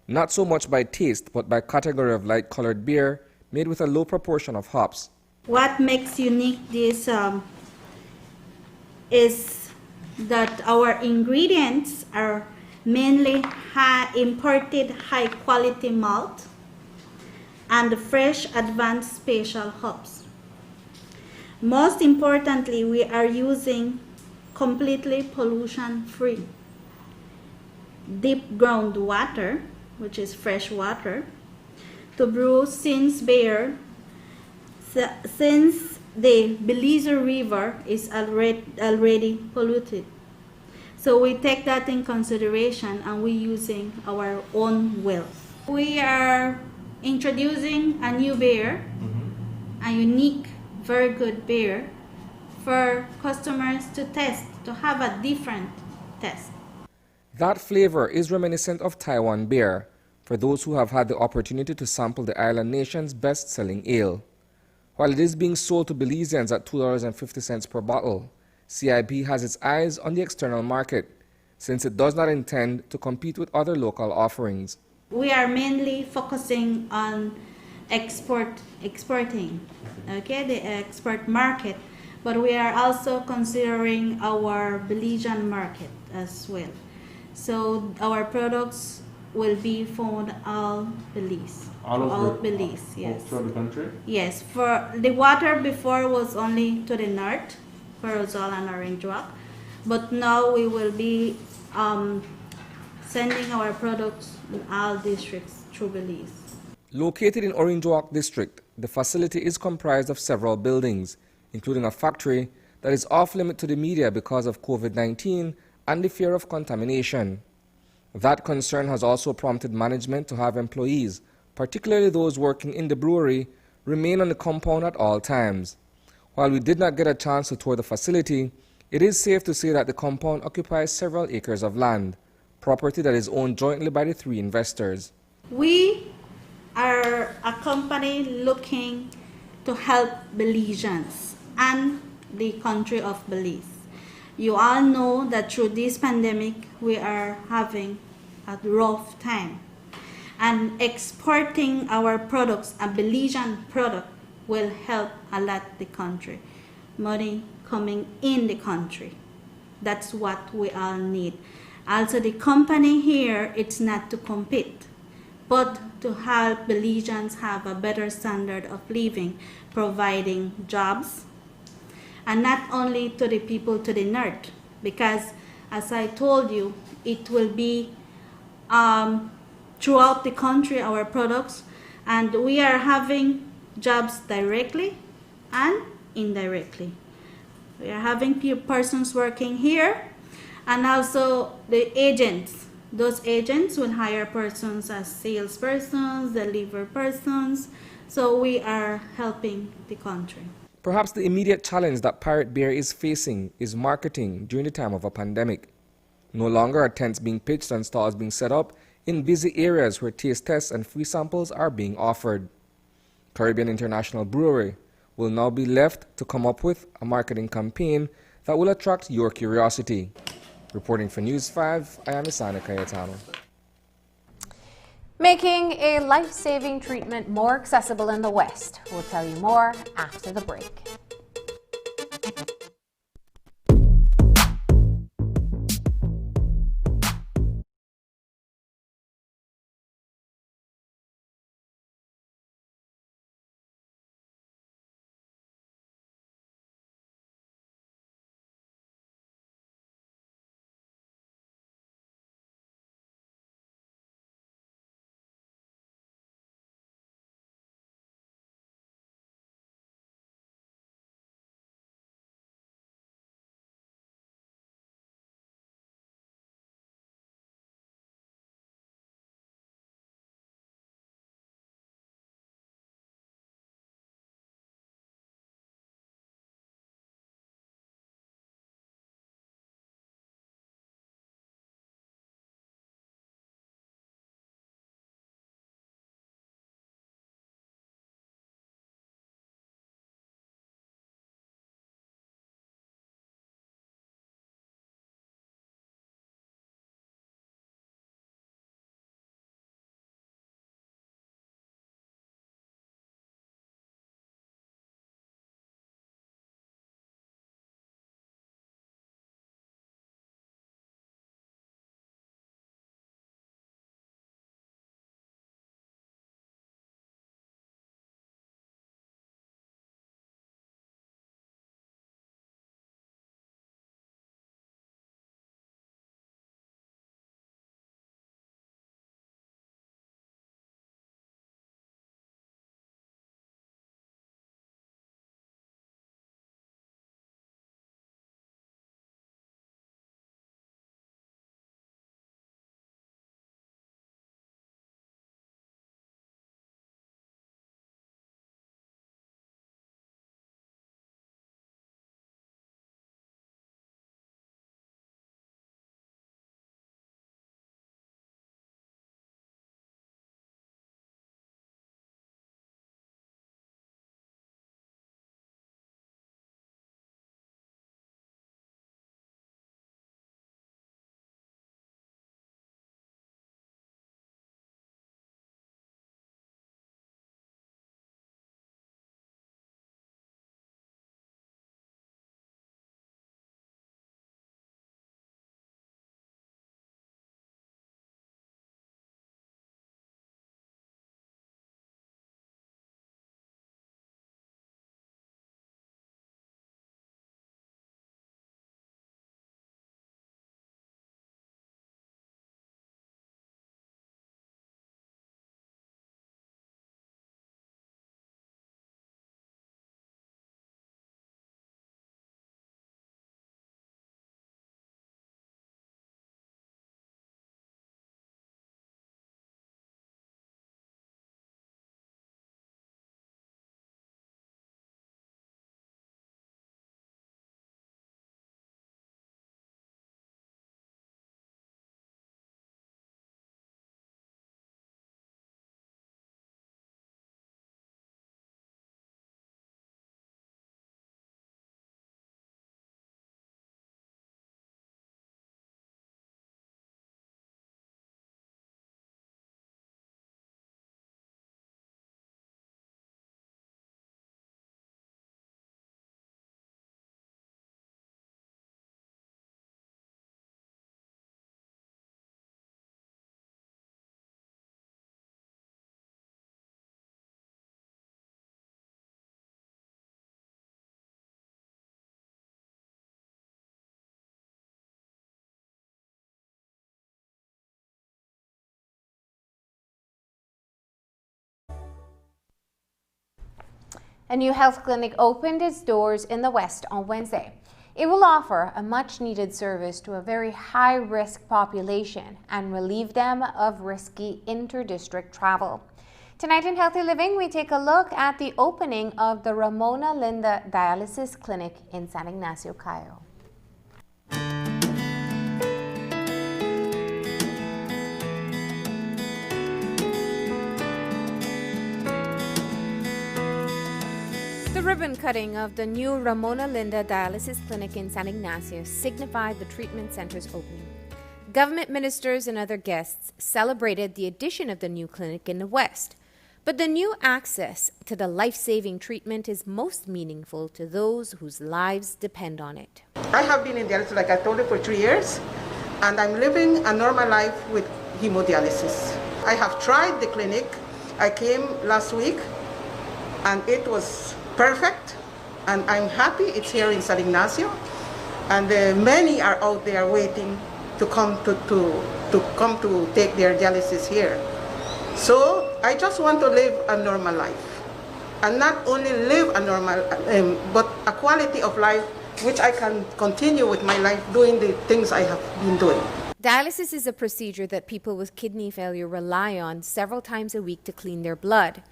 Not so much by taste, but by category of light-colored beer made with a low proportion of hops. What makes unique this is that our ingredients are mainly imported high-quality malt and fresh advanced special hops. Most importantly, we are using completely pollution-free deep ground water, which is fresh water, to brew since the Belize River is already polluted. So we take that in consideration and we're using our own wells. We are introducing a new beer, a unique, very good beer for customers to test, to have a different test. That flavor is reminiscent of Taiwan beer for those who have had the opportunity to sample the island nation's best-selling ale. While it is being sold to Belizeans at $2.50 per bottle, CIB has its eyes on the external market since it does not intend to compete with other local offerings. We are mainly focusing on exporting, okay, the export market, but we are also considering our Belizean market as well. So our products will be found all Belize. All Belize, yes. Throughout the country? Yes. For the water before was only to the north, Corozal and Orange Walk, but now we will be sending our products in all districts through Belize. Located in Orange Walk District, the facility is comprised of several buildings, including a factory that is off-limit to the media because of COVID-19 and the fear of contamination. That concern has also prompted management to have employees, particularly those working in the brewery, remain on the compound at all times. While we did not get a chance to tour the facility, it is safe to say that the compound occupies several acres of land, property that is owned jointly by the 3 investors. We are a company looking to help Belizeans and the country of Belize. You all know that through this pandemic, we are having a rough time. And exporting our products, a Belizean product, will help a lot the country. Money coming in the country. That's what we all need. Also, the company here, it's not to compete, but to help Belizeans have a better standard of living, providing jobs, and not only to the people to the north, because as I told you, it will be throughout the country, our products, and we are having jobs directly and indirectly. We are having persons working here, and also the agents. Those agents will hire persons as salespersons, deliver persons, so we are helping the country. Perhaps the immediate challenge that Pirate Beer is facing is marketing during the time of a pandemic. No longer are tents being pitched and stalls being set up in busy areas where taste tests and free samples are being offered. Caribbean International Brewery will now be left to come up with a marketing campaign that will attract your curiosity. Reporting for News 5, I am Isana Cayetano. Making a life-saving treatment more accessible in the West. We'll tell you more after the break. A new health clinic opened its doors in the West on Wednesday. It will offer a much-needed service to a very high-risk population and relieve them of risky inter-district travel. Tonight in Healthy Living, we take a look at the opening of the Ramona Linda Dialysis Clinic in San Ignacio, Cayo. The ribbon cutting of the new Ramona Linda Dialysis Clinic in San Ignacio signified the treatment center's opening. Government ministers and other guests celebrated the addition of the new clinic in the West. But the new access to the life-saving treatment is most meaningful to those whose lives depend on it. I have been in dialysis, like I told you, for 3 years, and I'm living a normal life with hemodialysis. I have tried the clinic. I came last week, and it was perfect, and I'm happy it's here in San Ignacio, and many are out there waiting to come to take their dialysis here. So I just want to live a normal life, and not only live a normal, but a quality of life which I can continue with my life doing the things I have been doing. Dialysis is a procedure that people with kidney failure rely on several times a week to clean their blood.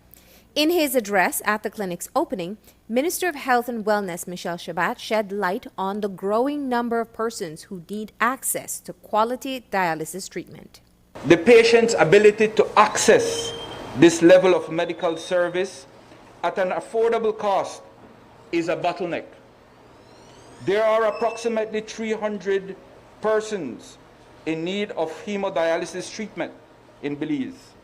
In his address at the clinic's opening, Minister of Health and Wellness Michelle Shabat shed light on the growing number of persons who need access to quality dialysis treatment. The patient's ability to access this level of medical service at an affordable cost is a bottleneck. There are approximately 300 persons in need of hemodialysis treatment in Belize.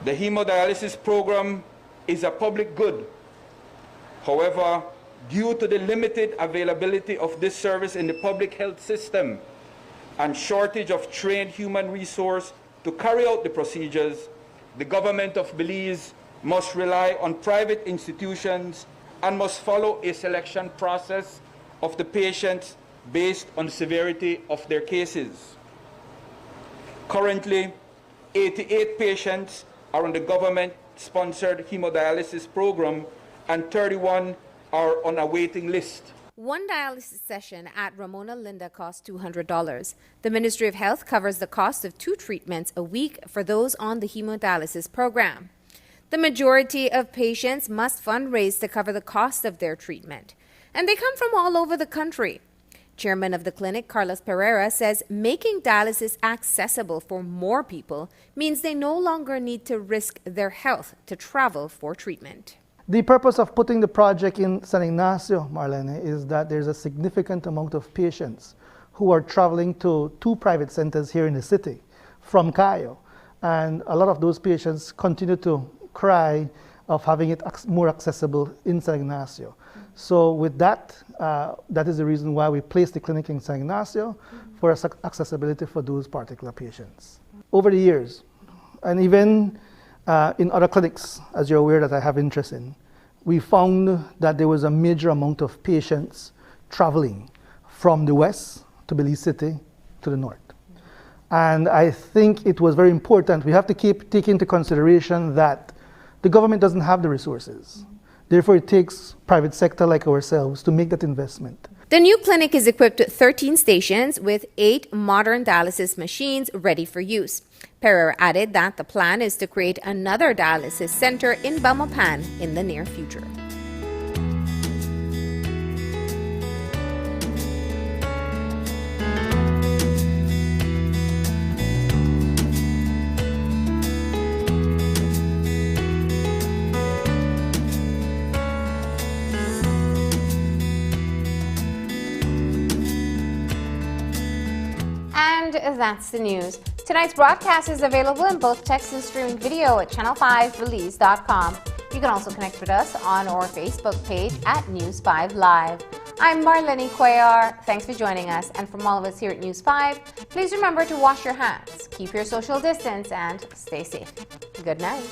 The hemodialysis program is a public good. However, due to the limited availability of this service in the public health system and shortage of trained human resource to carry out the procedures, the government of Belize must rely on private institutions and must follow a selection process of the patients based on the severity of their cases. Currently, 88 patients are on the government-sponsored hemodialysis program, and 31 are on a waiting list. One dialysis session at Ramona Linda costs $200. The Ministry of Health covers the cost of 2 treatments a week for those on the hemodialysis program. The majority of patients must fundraise to cover the cost of their treatment, and they come from all over the country. Chairman of the clinic, Carlos Pereira, says making dialysis accessible for more people means they no longer need to risk their health to travel for treatment. The purpose of putting the project in San Ignacio, Marlene, is that there's a significant amount of patients who are traveling to 2 private centers here in the city from Cayo. And a lot of those patients continue to cry of having it more accessible in San Ignacio. So with that, that is the reason why we placed the clinic in San Ignacio for accessibility for those particular patients. Over the years, and even in other clinics, as you're aware that I have interest in, we found that there was a major amount of patients traveling from the west to Belize City to the north. And I think it was very important. We have to take into consideration that the government doesn't have the resources. Therefore, it takes private sector like ourselves to make that investment. The new clinic is equipped with 13 stations with 8 modern dialysis machines ready for use. Pereira added that the plan is to create another dialysis center in Belmopan in the near future. And that's the news. Tonight's broadcast is available in both text and streaming video at channel5belize.com. You can also connect with us on our Facebook page at News 5 Live. I'm Marlene Cuellar. Thanks for joining us. And from all of us here at News 5, please remember to wash your hands, keep your social distance, and stay safe. Good night.